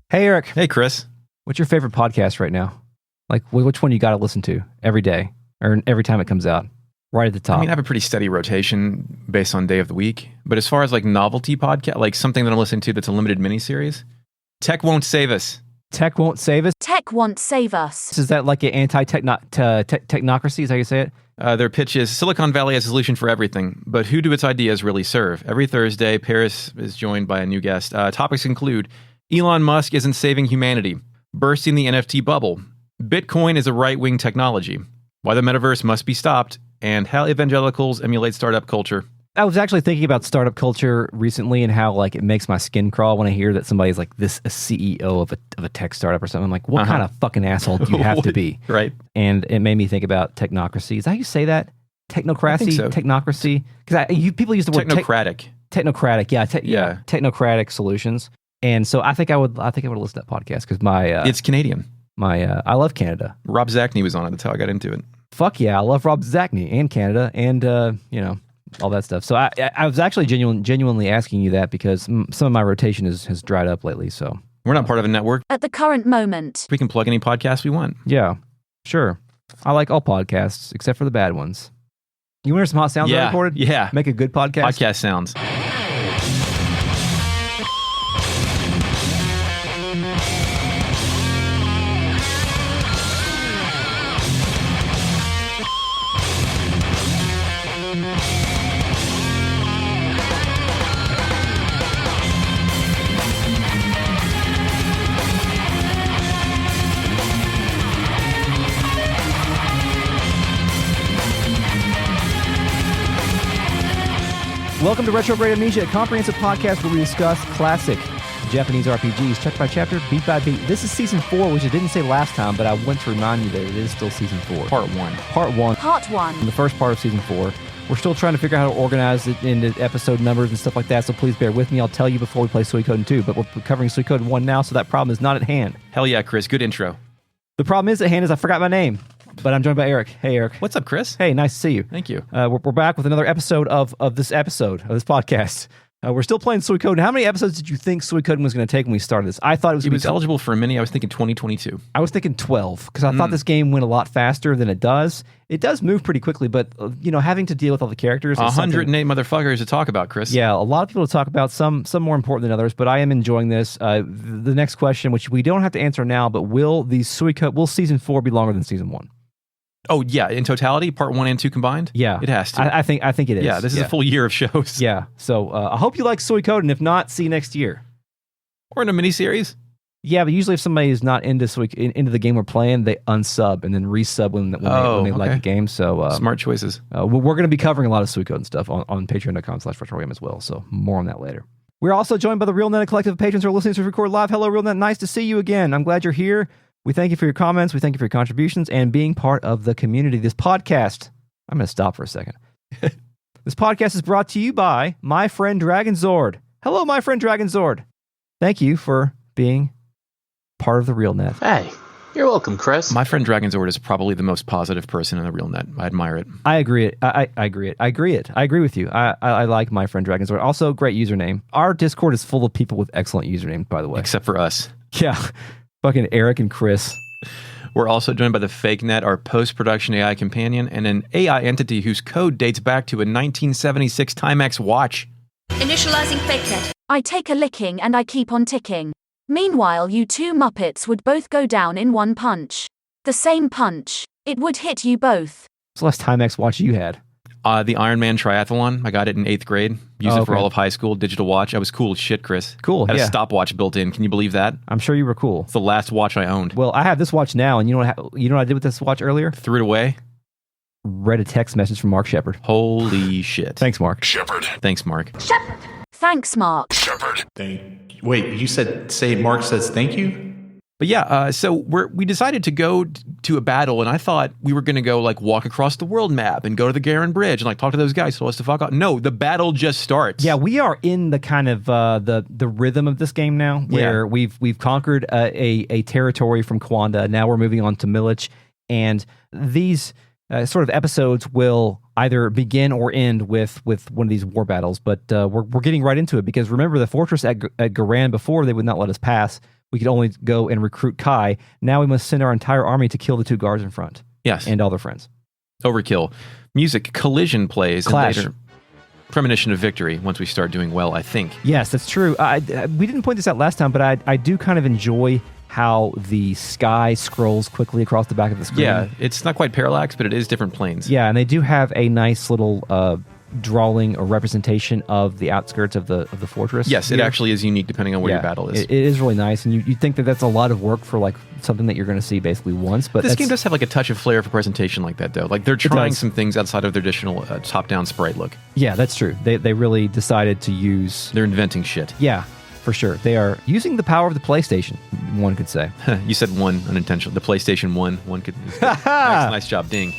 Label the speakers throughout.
Speaker 1: Hey, Eric.
Speaker 2: Hey, Chris.
Speaker 1: What's your favorite podcast right now? Like, which one you got to listen to every day or every time it comes out? Right at the top.
Speaker 2: I mean, I have a pretty steady rotation based on day of the week. But as far as like novelty podcast, like something that I'm listening to that's a limited miniseries, Tech Won't Save Us.
Speaker 1: Tech Won't Save Us?
Speaker 3: Tech Won't Save Us.
Speaker 1: Is that like an anti-technocracy? Is that how you say it?
Speaker 2: Their pitch is Silicon Valley has a solution for everything, but who do its ideas really serve? Every Thursday, Paris is joined by a new guest. Topics include Elon Musk isn't saving humanity, bursting the NFT bubble, Bitcoin is a right-wing technology, why the metaverse must be stopped, and how evangelicals emulate startup culture.
Speaker 1: I was actually thinking about startup culture recently and how like it makes my skin crawl when I hear that somebody's like a CEO of a tech startup or something. I'm like, what kind of fucking asshole do you have to be?
Speaker 2: Right.
Speaker 1: And it made me think about technocracy. Is that how you say that? Technocracy? So. Technocracy? Because people use the word
Speaker 2: technocratic.
Speaker 1: Technocratic, yeah. Technocratic solutions. And so I think I would listen to that podcast because
Speaker 2: it's Canadian.
Speaker 1: I love Canada.
Speaker 2: Rob Zacny was on it. That's how I got into it.
Speaker 1: Fuck yeah, I love Rob Zacny and Canada and all that stuff. So I was actually genuinely asking you that because some of my rotation has dried up lately. So
Speaker 2: we're not part of a network
Speaker 3: at the current moment.
Speaker 2: We can plug any podcast we want.
Speaker 1: Yeah, sure. I like all podcasts except for the bad ones. You want to hear some hot sounds I recorded?
Speaker 2: Yeah.
Speaker 1: Make a good podcast.
Speaker 2: Podcast sounds.
Speaker 1: Welcome to Retrograde Amnesia, a comprehensive podcast where we discuss classic Japanese RPGs, chapter by chapter, beat by beat. This is season 4, which I didn't say last time, but I want to remind you that it is still season 4.
Speaker 2: Part 1.
Speaker 3: Part 1.
Speaker 1: The first part of season 4. We're still trying to figure out how to organize it into episode numbers and stuff like that, so please bear with me. I'll tell you before we play Suikoden 2, but we're covering Suikoden 1 now, so that problem is not at hand.
Speaker 2: Hell yeah, Chris. Good intro.
Speaker 1: The problem is at hand is I forgot my name. But I'm joined by Eric. Hey, Eric.
Speaker 2: What's up, Chris?
Speaker 1: Hey, nice to see you.
Speaker 2: Thank you.
Speaker 1: We're back with another episode of this podcast. We're still playing Suikoden. How many episodes did you think Suikoden was going to take when we started this? I thought it was
Speaker 2: eligible for a mini. I was thinking 2022.
Speaker 1: I was thinking 12 because I thought this game went a lot faster than it does. It does move pretty quickly, but having to deal with all the characters.
Speaker 2: 108 motherfuckers to talk about, Chris.
Speaker 1: Yeah, a lot of people to talk about. Some more important than others, but I am enjoying this. The next question, which we don't have to answer now, but will season 4 be longer than season 1?
Speaker 2: Oh yeah, in totality, part 1 and 2 combined.
Speaker 1: Yeah,
Speaker 2: it has to.
Speaker 1: I think it is.
Speaker 2: Yeah, this is a full year of shows.
Speaker 1: Yeah, so I hope you like Suikoden. If not, see you next year.
Speaker 2: Or in a miniseries.
Speaker 1: Yeah, but usually if somebody is not into the game we're playing, they unsub and then resub when they like the game. So
Speaker 2: smart choices.
Speaker 1: We're going to be covering a lot of Suikoden stuff on patreon.com/retrogame as well. So more on that later. We're also joined by the RealNet collective of patrons who are listening to us record live. Hello, RealNet. Nice to see you again. I'm glad you're here. We thank you for your comments. We thank you for your contributions and being part of the community. This podcast, I'm going to stop for a second. This podcast is brought to you by my friend Dragonzord. Hello, my friend Dragonzord. Thank you for being part of the RealNet.
Speaker 4: Hey, you're welcome, Chris.
Speaker 2: My friend Dragonzord is probably the most positive person in the RealNet. I admire it.
Speaker 1: I agree. I agree with you. I like my friend Dragonzord. Also, great username. Our Discord is full of people with excellent usernames, by the way.
Speaker 2: Except for us.
Speaker 1: Yeah. Fucking Eric and Chris.
Speaker 2: We're also joined by the FakeNet, our post-production AI companion, and an AI entity whose code dates back to a 1976 Timex watch.
Speaker 3: Initializing FakeNet. I take a licking and I keep on ticking. Meanwhile, you two Muppets would both go down in one punch. The same punch. It would hit you both.
Speaker 1: What's the last Timex watch you had?
Speaker 2: The Iron Man Triathlon. I got it in 8th grade. Used it for all of high school. Digital watch. I was cool as shit, Chris.
Speaker 1: Cool,
Speaker 2: Had a stopwatch built in. Can you believe that?
Speaker 1: I'm sure you were cool.
Speaker 2: It's the last watch I owned.
Speaker 1: Well, I have this watch now, and you know what I did with this watch earlier?
Speaker 2: Threw it away.
Speaker 1: Read a text message from Mark Shepard.
Speaker 2: Holy shit.
Speaker 1: Thanks, Mark.
Speaker 5: Shepard.
Speaker 2: Thanks, Mark.
Speaker 3: Shepard. Thanks, Mark.
Speaker 5: Shepard. Wait, you say Mark says thank you?
Speaker 2: But yeah, so we decided to go to a battle, and I thought we were going to go like walk across the world map and go to the Garan Bridge and like talk to those guys. So us to fuck off. No, the battle just starts.
Speaker 1: Yeah, we are in the kind of the rhythm of this game now, where we've conquered a territory from Kwanda. Now we're moving on to Milich, and these sort of episodes will either begin or end with one of these war battles. But we're getting right into it because remember the fortress at Garan before they would not let us pass we could only go and recruit Kai. Now we must send our entire army to kill the 2 guards in front.
Speaker 2: Yes.
Speaker 1: And all their friends.
Speaker 2: Overkill. Music. Collision plays.
Speaker 1: Clash.
Speaker 2: And later, premonition of victory once we start doing well, I think.
Speaker 1: Yes, that's true. We didn't point this out last time, but I do kind of enjoy how the sky scrolls quickly across the back of the screen.
Speaker 2: Yeah, it's not quite parallax, but it is different planes.
Speaker 1: Yeah, and they do have a nice little drawing or representation of the outskirts of the fortress.
Speaker 2: Yes, it actually is unique depending on where your battle is.
Speaker 1: It is really nice, and you think that that's a lot of work for like something that you're going to see basically once. But
Speaker 2: this game does have like a touch of flair for presentation like that, though. Like they're trying
Speaker 1: does.
Speaker 2: some things outside of their traditional top-down sprite look.
Speaker 1: Yeah, that's true. They really decided to use...
Speaker 2: They're inventing shit.
Speaker 1: Yeah, for sure. They are using the power of the PlayStation, one could say.
Speaker 2: You said one unintentional. The PlayStation 1. One could... nice job, ding.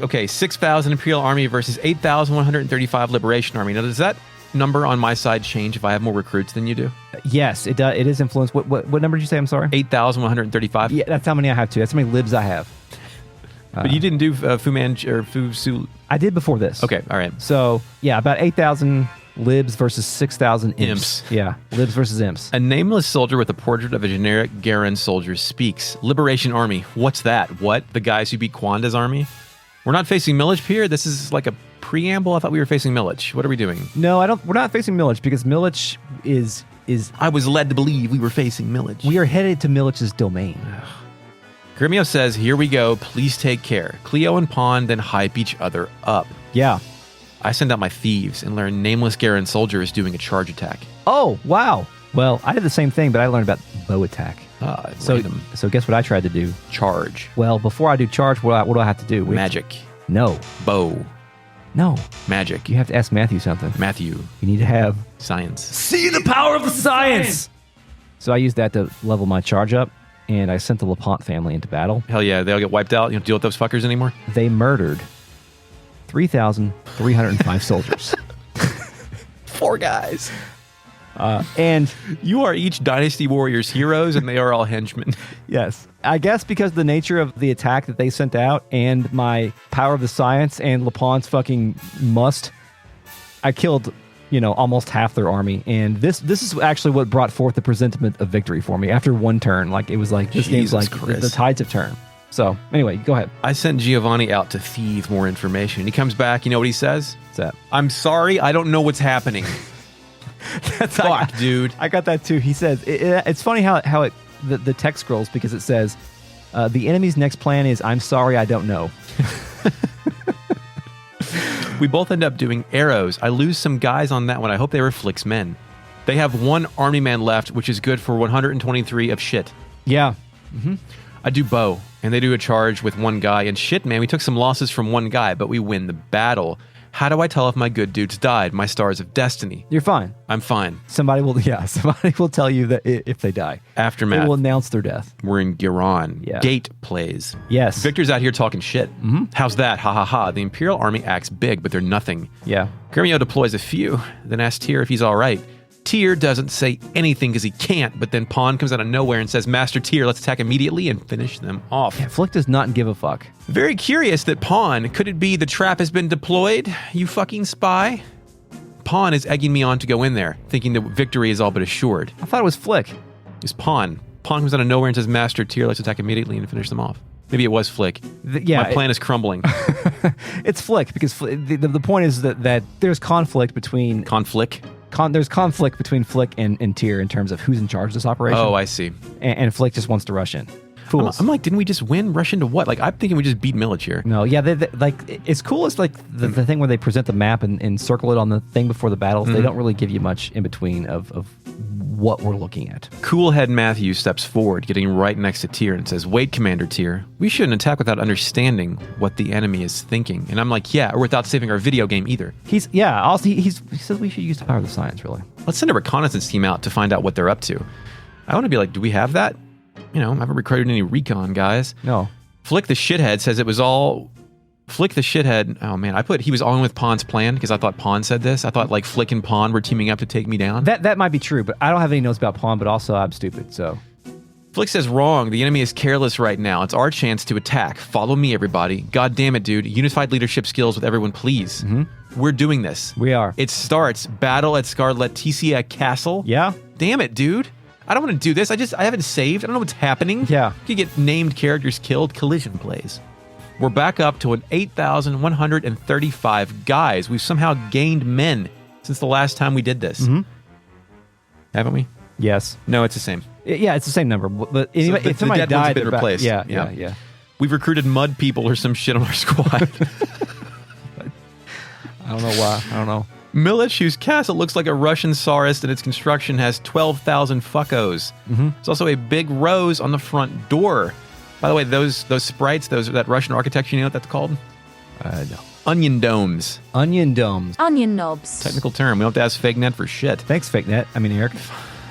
Speaker 2: Okay, 6,000 Imperial Army versus 8,135 Liberation Army. Now, does that number on my side change if I have more recruits than you do?
Speaker 1: Yes, it does. It is influenced. What number did you say? I'm sorry?
Speaker 2: 8,135?
Speaker 1: Yeah, that's how many I have too. That's how many libs I have.
Speaker 2: But you didn't do Fusu...
Speaker 1: I did before this.
Speaker 2: Okay, all right.
Speaker 1: So, yeah, about 8,000 libs versus 6,000 imps. Yeah, libs versus imps.
Speaker 2: A nameless soldier with a portrait of a generic Garan soldier speaks. Liberation Army. What's that? What? The guys who beat Kwanda's army? We're not facing Milich here? This is like a preamble? I thought we were facing Milich. What are we doing?
Speaker 1: No, we're not facing Milich because Milich is...
Speaker 2: I was led to believe we were facing Milich.
Speaker 1: We are headed to Milich's domain.
Speaker 2: Grimio says, here we go. Please take care. Cleo and Pawn then hype each other up.
Speaker 1: Yeah.
Speaker 2: I send out my thieves and learn nameless Garan soldier is doing a charge attack.
Speaker 1: Oh, wow. Well, I did the same thing, but I learned about bow attack. So guess what I tried to do?
Speaker 2: Charge.
Speaker 1: Well, before I do charge, what do I have to do?
Speaker 2: Magic.
Speaker 1: No.
Speaker 2: Bow.
Speaker 1: No.
Speaker 2: Magic.
Speaker 1: You have to ask Matthew something.
Speaker 2: Matthew.
Speaker 1: You need to have...
Speaker 2: Science.
Speaker 1: See the power of the science! So I used that to level my charge up, and I sent the LaPont family into battle.
Speaker 2: Hell yeah, they all get wiped out. You don't deal with those fuckers anymore?
Speaker 1: They murdered 3,305 soldiers.
Speaker 2: 4 guys.
Speaker 1: And
Speaker 2: you are each Dynasty Warriors heroes, and they are all henchmen.
Speaker 1: Yes. I guess because of the nature of the attack that they sent out and my power of the science and LaPont's fucking must, I killed, almost half their army. And this is actually what brought forth the presentiment of victory for me after one turn. Like, it was like, this game's like, the tides have turned. So, anyway, go ahead.
Speaker 2: I sent Giovanni out to thieve more information. He comes back, you know what he says?
Speaker 1: What's that?
Speaker 2: I'm sorry, I don't know what's happening. Fuck, dude.
Speaker 1: I got that too. He says, it's funny how the text scrolls because it says, the enemy's next plan is, I'm sorry, I don't know.
Speaker 2: We both end up doing arrows. I lose some guys on that one. I hope they were Flick's men. They have 1 army man left, which is good for 123 of shit.
Speaker 1: Yeah.
Speaker 2: Mm-hmm. I do bow, and they do a charge with 1 guy. And shit, man, we took some losses from 1 guy, but we win the battle. How do I tell if my good dudes died? My stars of destiny.
Speaker 1: You're fine.
Speaker 2: I'm fine.
Speaker 1: Somebody will tell you that if they die.
Speaker 2: Aftermath.
Speaker 1: They will announce their death.
Speaker 2: We're in Garan.
Speaker 1: Yeah.
Speaker 2: Gate plays.
Speaker 1: Yes.
Speaker 2: Victor's out here talking shit.
Speaker 1: Mm-hmm.
Speaker 2: How's that? Ha ha ha. The Imperial Army acts big, but they're nothing.
Speaker 1: Yeah.
Speaker 2: Grimio deploys a few, then asks Tyr if he's all right. Tyr doesn't say anything because he can't, but then Pawn comes out of nowhere and says, Master Tyr, let's attack immediately and finish them off.
Speaker 1: Yeah, Flick does not give a fuck.
Speaker 2: Very curious that Pawn, could it be the trap has been deployed, you fucking spy? Pawn is egging me on to go in there, thinking that victory is all but assured.
Speaker 1: I thought it was Flick.
Speaker 2: It's Pawn. Pawn comes out of nowhere and says, Master Tyr, let's attack immediately and finish them off. Maybe it was Flick.
Speaker 1: Yeah,
Speaker 2: my plan is crumbling.
Speaker 1: It's Flick, because the point is that there's conflict between... there's conflict between Flick and Tyr in terms of who's in charge of this operation.
Speaker 2: Oh, I see.
Speaker 1: And Flick just wants to rush in. Fools.
Speaker 2: I'm like, didn't we just win? Rush into what? Like, I'm thinking we just beat Milich here.
Speaker 1: No, yeah, it's cool. It's like the thing where they present the map and circle it on the thing before the battles. They don't really give you much in between of what we're looking at.
Speaker 2: Coolhead Matthew steps forward, getting right next to Tyr and says, wait, Commander Tyr, we shouldn't attack without understanding what the enemy is thinking. And I'm like, yeah, or without saving our video game either.
Speaker 1: He says we should use the power of the science, really.
Speaker 2: Let's send a reconnaissance team out to find out what they're up to. I want to be like, do we have that? I haven't recruited any Rikon guys.
Speaker 1: No.
Speaker 2: Flick the shithead says it was all... Flick the shithead... Oh, man. He was on with Pawn's plan because I thought Pawn said this. I thought, like, Flick and Pawn were teaming up to take me down.
Speaker 1: That might be true, but I don't have any notes about Pawn, but also I'm stupid, so...
Speaker 2: Flick says wrong. The enemy is careless right now. It's our chance to attack. Follow me, everybody. God damn it, dude. Unified leadership skills with everyone, please. Mm-hmm. We're doing this.
Speaker 1: We are.
Speaker 2: It starts battle at Scarleticia Castle.
Speaker 1: Yeah.
Speaker 2: Damn it, dude. I don't want to do this. I haven't saved. I don't know what's happening.
Speaker 1: Yeah.
Speaker 2: You get named characters killed. Collision plays. We're back up to an 8,135 guys. We've somehow gained men since the last time we did this.
Speaker 1: Mm-hmm.
Speaker 2: Haven't we?
Speaker 1: Yes.
Speaker 2: No, it's the same.
Speaker 1: Yeah, it's the same number. But anyway,
Speaker 2: So
Speaker 1: if somebody
Speaker 2: dead ones have
Speaker 1: died,
Speaker 2: been
Speaker 1: they're back.
Speaker 2: replaced.
Speaker 1: Yeah.
Speaker 2: We've recruited mud people or some shit on our squad.
Speaker 1: I don't know why. I don't know.
Speaker 2: Milich, whose castle looks like a Russian Tsarist and its construction has 12,000 fuckos.
Speaker 1: Mm-hmm.
Speaker 2: There's also a big rose on the front door. By the way, those sprites, that Russian architecture, you know what that's called?
Speaker 1: No.
Speaker 2: Onion domes.
Speaker 1: Onion domes.
Speaker 3: Onion knobs.
Speaker 2: Technical term. We don't have to ask FakeNet for shit.
Speaker 1: Thanks, FakeNet. I mean, Eric.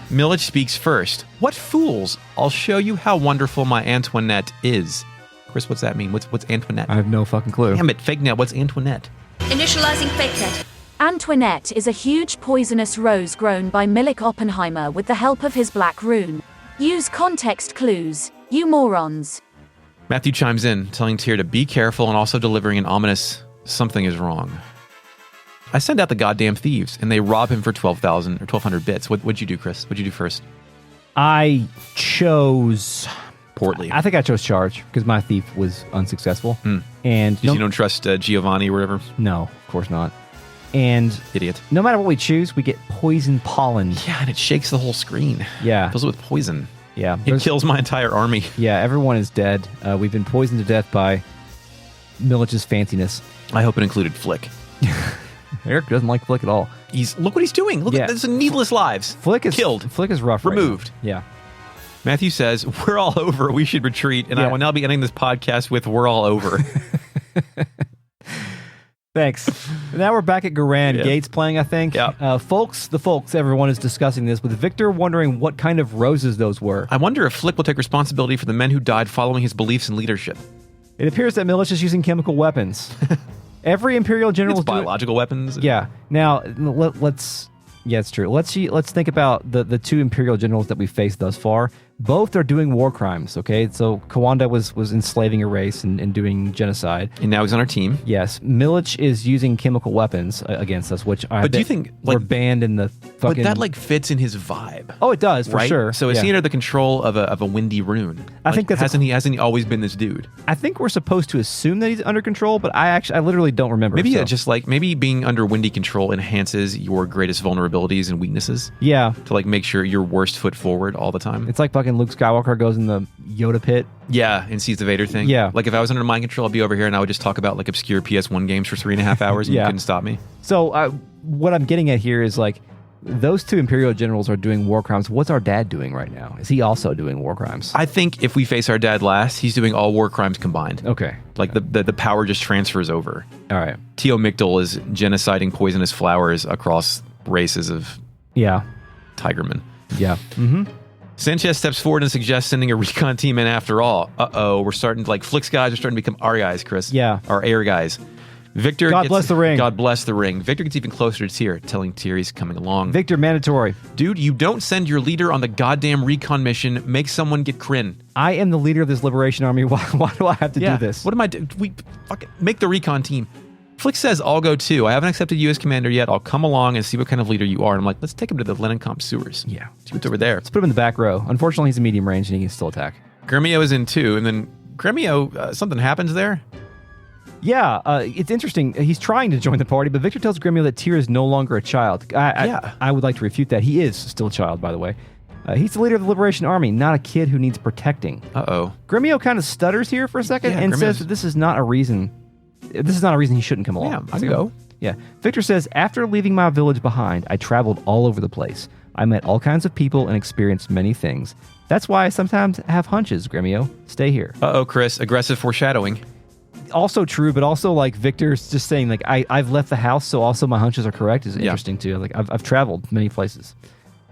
Speaker 2: Milich speaks first. What fools? I'll show you how wonderful my Antoinette is. Chris, what's that mean? What's Antoinette?
Speaker 1: I have no fucking clue.
Speaker 2: Damn it, FakeNet. What's Antoinette?
Speaker 6: Initializing FakeNet.
Speaker 3: Antoinette is a huge poisonous rose grown by Milich Oppenheimer with the help of his black rune. Use context clues, you morons.
Speaker 2: Matthew chimes in, telling Tyr to be careful and also delivering an ominous something is wrong. I send out the goddamn thieves, and they rob him for 12,000 or 1,200 bits. What'd you do, Chris? What'd you do first?
Speaker 1: I chose...
Speaker 2: Portly.
Speaker 1: I think I chose charge because my thief was unsuccessful. And
Speaker 2: You don't trust Giovanni or whatever?
Speaker 1: no, of course not. And
Speaker 2: Idiot.
Speaker 1: no matter what we choose, we get poison pollen.
Speaker 2: Yeah, and it shakes the whole screen.
Speaker 1: Yeah.
Speaker 2: Fills it with poison.
Speaker 1: Yeah.
Speaker 2: It
Speaker 1: There's-
Speaker 2: kills my entire army.
Speaker 1: Yeah, everyone is dead. We've been poisoned to death by Milich's fanciness.
Speaker 2: I hope it included Flick.
Speaker 1: Eric doesn't like Flick at all.
Speaker 2: Look what he's doing. Look
Speaker 1: Yeah.
Speaker 2: at this needless lives.
Speaker 1: Flick is
Speaker 2: killed.
Speaker 1: Flick is rough. right now.
Speaker 2: Removed.
Speaker 1: Yeah.
Speaker 2: Matthew says, we're all over. We should retreat. And I
Speaker 1: Yeah.
Speaker 2: will now be ending this podcast with we're all over.
Speaker 1: Thanks. Now we're back at Garan.
Speaker 2: Yeah.
Speaker 1: Gates playing, I think.
Speaker 2: Yeah.
Speaker 1: Everyone is discussing this with Victor wondering what kind of roses those were.
Speaker 2: I wonder if Flick will take responsibility for the men who died following his beliefs and leadership.
Speaker 1: It appears that Milich is using chemical weapons. Every Imperial general
Speaker 2: It's
Speaker 1: is doing...
Speaker 2: biological weapons.
Speaker 1: Yeah. Now, let's... Yeah, it's true. Let's think about the two Imperial generals that we faced thus far. Both are doing war crimes, okay? So Kawanda was enslaving a race and doing genocide.
Speaker 2: And now he's on our team.
Speaker 1: Yes. Milich is using chemical weapons against us, which I
Speaker 2: But do you
Speaker 1: bet
Speaker 2: think,
Speaker 1: were
Speaker 2: like-
Speaker 1: banned in the fucking...
Speaker 2: But that fits in his vibe.
Speaker 1: Oh, it does, for
Speaker 2: right?
Speaker 1: sure.
Speaker 2: So is
Speaker 1: Yeah.
Speaker 2: he under the control of a windy rune?
Speaker 1: I think that's a-
Speaker 2: hasn't he always been this dude?
Speaker 1: I think we're supposed to assume that he's under control, but I literally don't remember.
Speaker 2: Maybe
Speaker 1: so.
Speaker 2: just like maybe being under windy control enhances your greatest vulnerabilities and weaknesses
Speaker 1: Yeah.
Speaker 2: to like make sure your worst foot forward all the time.
Speaker 1: It's like fucking Luke Skywalker goes in the Yoda pit.
Speaker 2: Yeah, and sees the Vader thing.
Speaker 1: Yeah.
Speaker 2: Like if I was under mind control, I'd be over here and I would just talk about like obscure PS1 games for 3.5 hours and
Speaker 1: Yeah.
Speaker 2: you couldn't stop me.
Speaker 1: So what I'm getting at here is like, those two Imperial generals are doing war crimes. What's our dad doing right now? Is he also doing war crimes?
Speaker 2: I think if we face our dad last, he's doing all war crimes combined.
Speaker 1: Okay.
Speaker 2: Like the power just transfers over.
Speaker 1: All right.
Speaker 2: Tio Mictal is genociding poisonous flowers across races of
Speaker 1: Yeah.
Speaker 2: Tigermen.
Speaker 1: Yeah. Mm-hmm.
Speaker 2: Sanchez steps forward and suggests sending a recon team in after all. We're starting to, like, Flick's guys are starting to become our guys, Chris.
Speaker 1: Yeah.
Speaker 2: Our air guys. Victor
Speaker 1: God bless the ring.
Speaker 2: God bless the ring. Victor gets even closer to Tyr, telling Tyr he's coming along.
Speaker 1: Victor, mandatory.
Speaker 2: Dude, you don't send your leader on the goddamn recon mission. Make someone get Kryn.
Speaker 1: I am the leader of this liberation army. Why do I have to do this?
Speaker 2: What am I doing? We fucking make the recon team. Flick says, I'll go too. I haven't accepted you as commander yet. I'll come along and see what kind of leader you are. And I'm like, let's take him to the Lenencamp sewers.
Speaker 1: Yeah.
Speaker 2: See what's over there.
Speaker 1: Let's put him in the back row. Unfortunately, he's a medium range and he can still attack.
Speaker 2: Gremio is in too. And then Gremio, something happens there.
Speaker 1: Yeah, it's interesting. He's trying to join the party, but Victor tells Gremio that Tyr is no longer a child. I would like to refute that. He is still a child, by the way. He's the leader of the Liberation Army, not a kid who needs protecting.
Speaker 2: Uh-oh.
Speaker 1: Gremio kind of stutters here for a second
Speaker 2: Yeah,
Speaker 1: and
Speaker 2: Gremio's-
Speaker 1: says that this is not a reason. This is not a reason he shouldn't come along.
Speaker 2: Yeah, I'd go.
Speaker 1: Yeah. Victor says, after leaving my village behind, I traveled all over the place. I met all kinds of people and experienced many things. That's why I sometimes have hunches, Gremio. Stay here.
Speaker 2: Uh-oh, Chris. Aggressive foreshadowing.
Speaker 1: Also true, but also like Victor's just saying like I've left the house, so also my hunches are correct is
Speaker 2: Yeah.
Speaker 1: interesting too. Like I've traveled many places.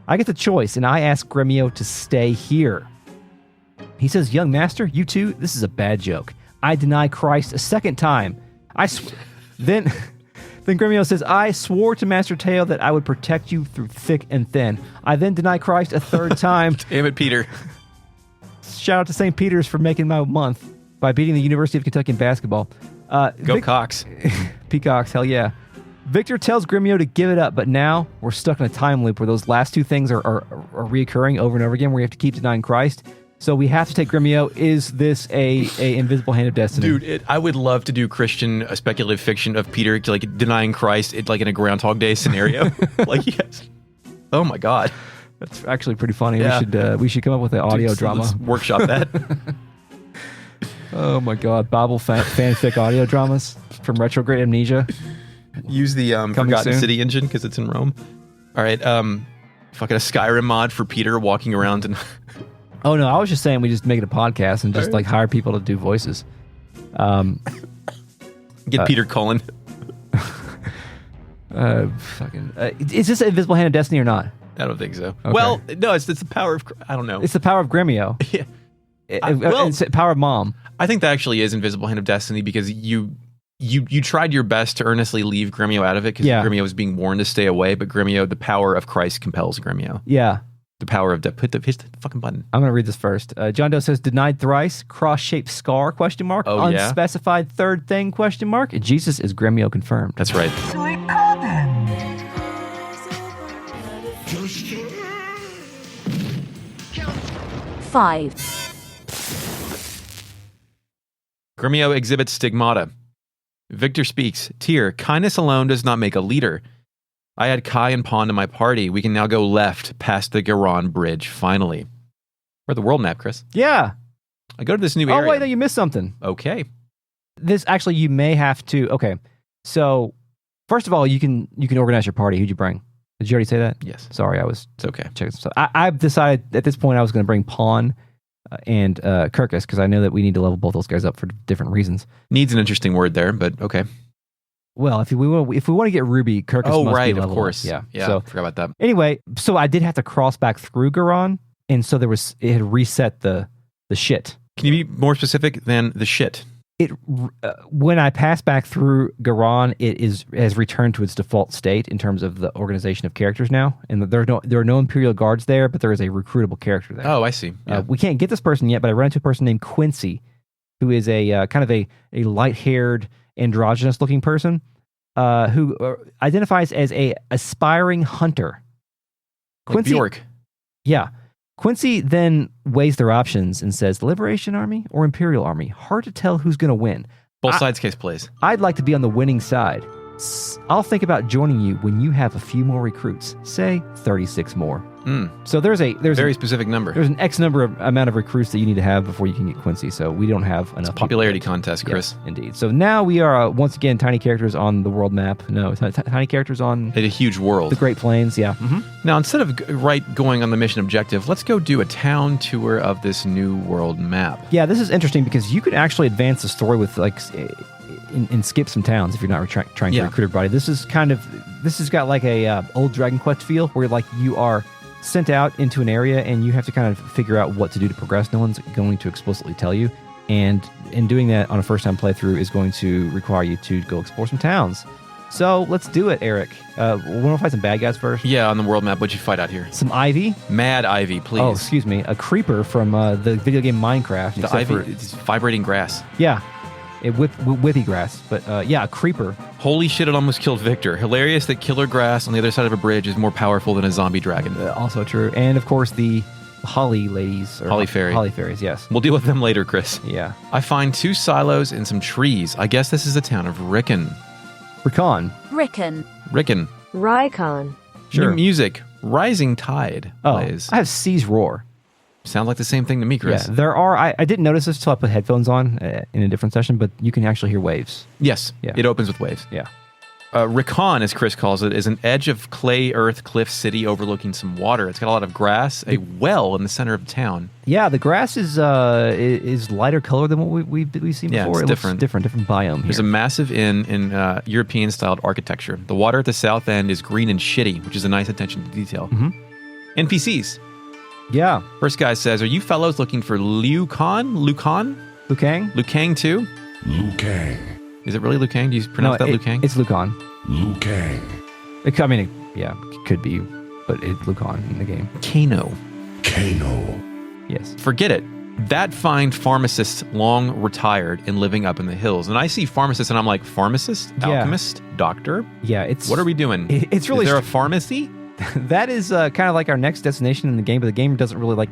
Speaker 1: I get the choice, and I ask Gremio to stay here. He says, "Young master, you too. This is a bad joke. I deny Christ a second time. Then Gremio says, I swore to Master Teo that I would protect you through thick and thin. I then deny Christ a third time.
Speaker 2: Damn it, Peter.
Speaker 1: Shout out to St. Peter's for making my month by beating the University of Kentucky in basketball.
Speaker 2: Go Cox.
Speaker 1: Peacocks, hell yeah. Victor tells Gremio to give it up, but now we're stuck in a time loop where those last two things are reoccurring over and over again, where we have to keep denying Christ. So we have to take Gremio. Is this a invisible hand of destiny?
Speaker 2: Dude, I would love to do Christian speculative fiction of Peter like denying Christ, like in a Groundhog Day scenario. Like, yes. Oh my God.
Speaker 1: That's actually pretty funny.
Speaker 2: Yeah.
Speaker 1: We should come up with an audio drama.
Speaker 2: Let's workshop that.
Speaker 1: Oh my God. Bible fanfic audio dramas from Retrograde Amnesia.
Speaker 2: Use the Forgotten
Speaker 1: soon.
Speaker 2: City engine because it's in Rome. All right. Fucking a Skyrim mod for Peter walking around and...
Speaker 1: Oh no, I was just saying we just make it a podcast and just like hire people to do voices.
Speaker 2: Get Peter Cullen.
Speaker 1: Is this an invisible hand of destiny or not?
Speaker 2: I don't think so.
Speaker 1: Okay.
Speaker 2: Well, no, it's the power of... I don't know.
Speaker 1: It's the power of Gremio.
Speaker 2: Yeah.
Speaker 1: It's the power of Mom.
Speaker 2: I think that actually is invisible hand of destiny because you tried your best to earnestly leave Gremio out of it because Gremio was being warned to stay away, but Gremio, the power of Christ compels Gremio.
Speaker 1: Yeah.
Speaker 2: The power of hit the fucking button.
Speaker 1: I'm going to read this first. John Doe says, denied thrice, cross-shaped scar, ?
Speaker 2: Oh, yeah?
Speaker 1: Unspecified third thing, ? Jesus is Gremio confirmed.
Speaker 2: That's right.
Speaker 7: Suikoden.
Speaker 3: 5.
Speaker 2: Gremio exhibits stigmata. Victor speaks. Tyr, kindness alone does not make a leader. I add Kai and Pawn to my party. We can now go left past the Garan bridge, finally. We're at the world map, Chris.
Speaker 1: Yeah.
Speaker 2: I go to this new
Speaker 1: Oh,
Speaker 2: area.
Speaker 1: wait, no, you missed something.
Speaker 2: Okay.
Speaker 1: This actually, you may have to. Okay. So, first of all, you can organize your party. Who'd you bring? Did you already say that?
Speaker 2: Yes.
Speaker 1: Sorry, I was
Speaker 2: It's okay.
Speaker 1: checking some stuff. I've decided at this point I was going to bring Pawn and Kirkus because I know that we need to level both those guys up for different reasons.
Speaker 2: Needs an interesting word there, but okay.
Speaker 1: Well, if we want to get Ruby, Kirkus must be
Speaker 2: right,
Speaker 1: leveled
Speaker 2: of course.
Speaker 1: up.
Speaker 2: Yeah,
Speaker 1: So
Speaker 2: forgot about that.
Speaker 1: anyway, so I did have to cross back through Garan, and so it had reset the shit.
Speaker 2: Can you be more specific than the shit?
Speaker 1: When I pass back through Garan, it has returned to its default state in terms of the organization of characters now, and there are no Imperial guards there, but there is a recruitable character there.
Speaker 2: Oh, I see. Yeah.
Speaker 1: We can't get this person yet, but I ran into a person named Quincy, who is a kind of a light-haired, androgynous-looking person who identifies as a aspiring hunter.
Speaker 2: Like
Speaker 1: Quincy,
Speaker 2: Bjork.
Speaker 1: yeah. Quincy then weighs their options and says, Liberation Army or Imperial Army? Hard to tell who's going to win.
Speaker 2: Both sides case plays.
Speaker 1: I'd like to be on the winning side. I'll think about joining you when you have a few more recruits, say 36 more. So there's
Speaker 2: Very specific number.
Speaker 1: There's an X number of amount of recruits that you need to have before you can get Quincy. So we don't have enough.
Speaker 2: Popularity
Speaker 1: people.
Speaker 2: contest, Chris.
Speaker 1: Yes, indeed. So now we are once again tiny characters on the world map. No, tiny characters on
Speaker 2: A huge world.
Speaker 1: the Great Plains. Yeah.
Speaker 2: Now, instead of going on the mission objective, let's go do a town tour of this new world map.
Speaker 1: Yeah, this is interesting because you could actually advance the story with and skip some towns if you're not trying to recruit everybody. This has got like a old Dragon Quest feel where like you are sent out into an area and you have to kind of figure out what to do to progress. No one's going to explicitly tell you, and in doing that on a first time playthrough is going to require you to go explore some towns. So let's do it, Eric. We want to fight some bad guys first.
Speaker 2: Yeah, on the world map, what'd you fight out here?
Speaker 1: Some ivy.
Speaker 2: Mad Ivy, please.
Speaker 1: Oh, excuse me, a creeper from the video game Minecraft.
Speaker 2: The ivy, it's vibrating grass.
Speaker 1: Yeah. Whippy grass, but a creeper.
Speaker 2: Holy shit, it almost killed Victor. Hilarious that killer grass on the other side of a bridge is more powerful than a zombie dragon.
Speaker 1: Also true. And of course, the holly ladies. Or
Speaker 2: Holly fairy.
Speaker 1: Holly fairies, yes.
Speaker 2: We'll deal with them later, Chris.
Speaker 1: Yeah.
Speaker 2: I find 2 silos and some trees. I guess this is the town of Ricken.
Speaker 1: Rikon.
Speaker 3: Ricken.
Speaker 2: Ricken.
Speaker 7: Rikon.
Speaker 1: Sure.
Speaker 2: New music. Rising Tide plays.
Speaker 1: I have Seas Roar.
Speaker 2: Sounds like the same thing to me, Chris.
Speaker 1: Yeah, there are. I didn't notice this until I put headphones on in a different session, but you can actually hear waves.
Speaker 2: Yes.
Speaker 1: Yeah.
Speaker 2: It opens with waves.
Speaker 1: Yeah.
Speaker 2: Rikon, as Chris calls it, is an edge of clay earth cliff city overlooking some water. It's got a lot of grass, a well in the center of town.
Speaker 1: Yeah, the grass is lighter color than what we've seen
Speaker 2: Yeah,
Speaker 1: before.
Speaker 2: it's
Speaker 1: It looks different biome here.
Speaker 2: There's a massive inn in European-styled architecture. The water at the south end is green and shitty, which is a nice attention to detail. NPCs.
Speaker 1: Yeah.
Speaker 2: First guy says, are you fellows looking for Liu Kang?
Speaker 1: Liu Kang?
Speaker 2: Liu Kang too?
Speaker 8: Liu Kang.
Speaker 2: Is it really Liu Kang? Do you pronounce that Liu Kang?
Speaker 1: It's Liu Kang.
Speaker 8: Liu Kang.
Speaker 1: It could be, but it's Liu Kang in the game.
Speaker 2: Kano.
Speaker 8: Kano.
Speaker 1: Yes.
Speaker 2: Forget it. That fine pharmacist long retired and living up in the hills. And I see pharmacist and I'm like, pharmacist?
Speaker 1: Yeah.
Speaker 2: Alchemist? Doctor?
Speaker 1: Yeah, it's...
Speaker 2: What are we doing?
Speaker 1: It's really...
Speaker 2: Is there a pharmacy?
Speaker 1: That is kind of like our next destination in the game, but the game doesn't really like...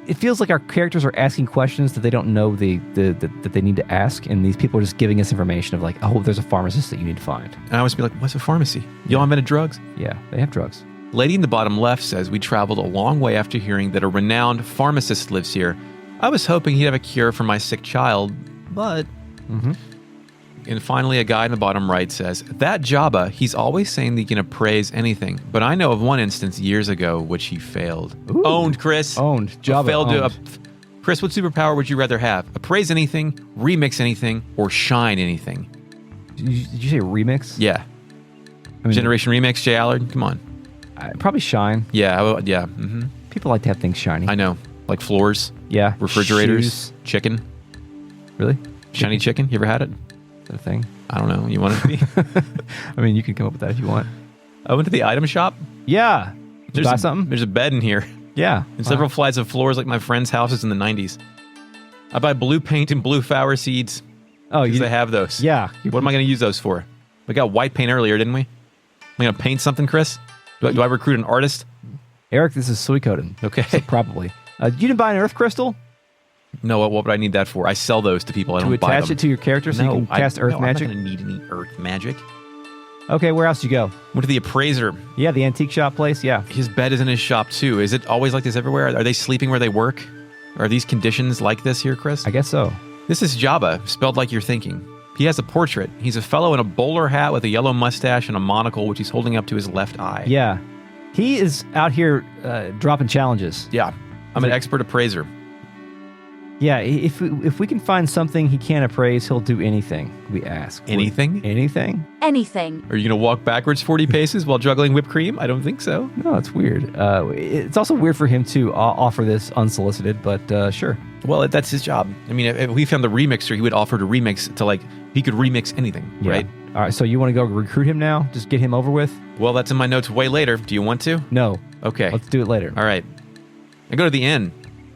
Speaker 1: It feels like our characters are asking questions that they don't know that they need to ask, and these people are just giving us information of like, oh, there's a pharmacist that you need to find.
Speaker 2: And I always be like, what's a pharmacy? Y'all invented drugs?
Speaker 1: Yeah, they have drugs.
Speaker 2: Lady in the bottom left says, we traveled a long way after hearing that a renowned pharmacist lives here. I was hoping he'd have a cure for my sick child, but...
Speaker 1: Mm-hmm.
Speaker 2: And finally, a guy in the bottom right says, that Jabba, he's always saying that he can appraise anything, but I know of one instance years ago which he failed.
Speaker 1: Ooh.
Speaker 2: Owned, Chris.
Speaker 1: Owned. Jabba
Speaker 2: Failed
Speaker 1: owned.
Speaker 2: to... Chris, what superpower would you rather have? Appraise anything, remix anything, or shine anything?
Speaker 1: Did you say remix?
Speaker 2: Yeah.
Speaker 1: I mean,
Speaker 2: Generation Remix, Jay Allard, come on.
Speaker 1: Probably shine.
Speaker 2: Yeah, yeah. Mm-hmm.
Speaker 1: People like to have things shiny.
Speaker 2: I know. Like floors,
Speaker 1: Yeah.
Speaker 2: refrigerators,
Speaker 1: Shoes.
Speaker 2: chicken.
Speaker 1: Really?
Speaker 2: Shiny chicken? You ever had it?
Speaker 1: Is that a thing?
Speaker 2: I don't know. You want it to be?
Speaker 1: I mean, you can come up with that if you want.
Speaker 2: I went to the item shop.
Speaker 1: Yeah. Did you buy something?
Speaker 2: There's a bed in here.
Speaker 1: Yeah.
Speaker 2: And several flights of floors like my friends' houses in the 90s. I buy blue paint and blue flower seeds.
Speaker 1: Oh,
Speaker 2: because they have those.
Speaker 1: Yeah.
Speaker 2: What am I going to use those for? We got white paint earlier, didn't we? Am I going to paint something, Chris? Do I recruit an artist?
Speaker 1: Eric, this is Suikoden.
Speaker 2: Okay.
Speaker 1: So probably. You didn't buy an earth crystal?
Speaker 2: No, what would I need that for? I sell those to people. I don't buy them.
Speaker 1: To attach it to your character so you can cast earth magic?
Speaker 2: I'm not going to need any earth magic.
Speaker 1: Okay, where else did you go?
Speaker 2: Went to the appraiser.
Speaker 1: Yeah, the antique shop place, yeah.
Speaker 2: His bed is in his shop, too. Is it always like this everywhere? Are they sleeping where they work? Are these conditions like this here, Chris?
Speaker 1: I guess so.
Speaker 2: This is Jabba, spelled like you're thinking. He has a portrait. He's a fellow in a bowler hat with a yellow mustache and a monocle, which he's holding up to his left eye.
Speaker 1: Yeah. He is out here dropping challenges.
Speaker 2: Yeah. I'm an expert appraiser.
Speaker 1: Yeah, if we can find something he can't appraise, he'll do anything we ask.
Speaker 2: Anything?
Speaker 1: Anything?
Speaker 3: Anything.
Speaker 2: Are you going to walk backwards 40 paces while juggling whipped cream? I don't think so.
Speaker 1: No, it's weird. It's also weird for him to offer this unsolicited, but sure.
Speaker 2: Well, that's his job. I mean, if we found the remixer, he would offer to remix to he could remix anything,
Speaker 1: Yeah.
Speaker 2: right?
Speaker 1: All right, so you want to go recruit him now? Just get him over with?
Speaker 2: Well, that's in my notes way later. Do you want to?
Speaker 1: No.
Speaker 2: Okay.
Speaker 1: Let's do it later.
Speaker 2: All right. I go to the inn.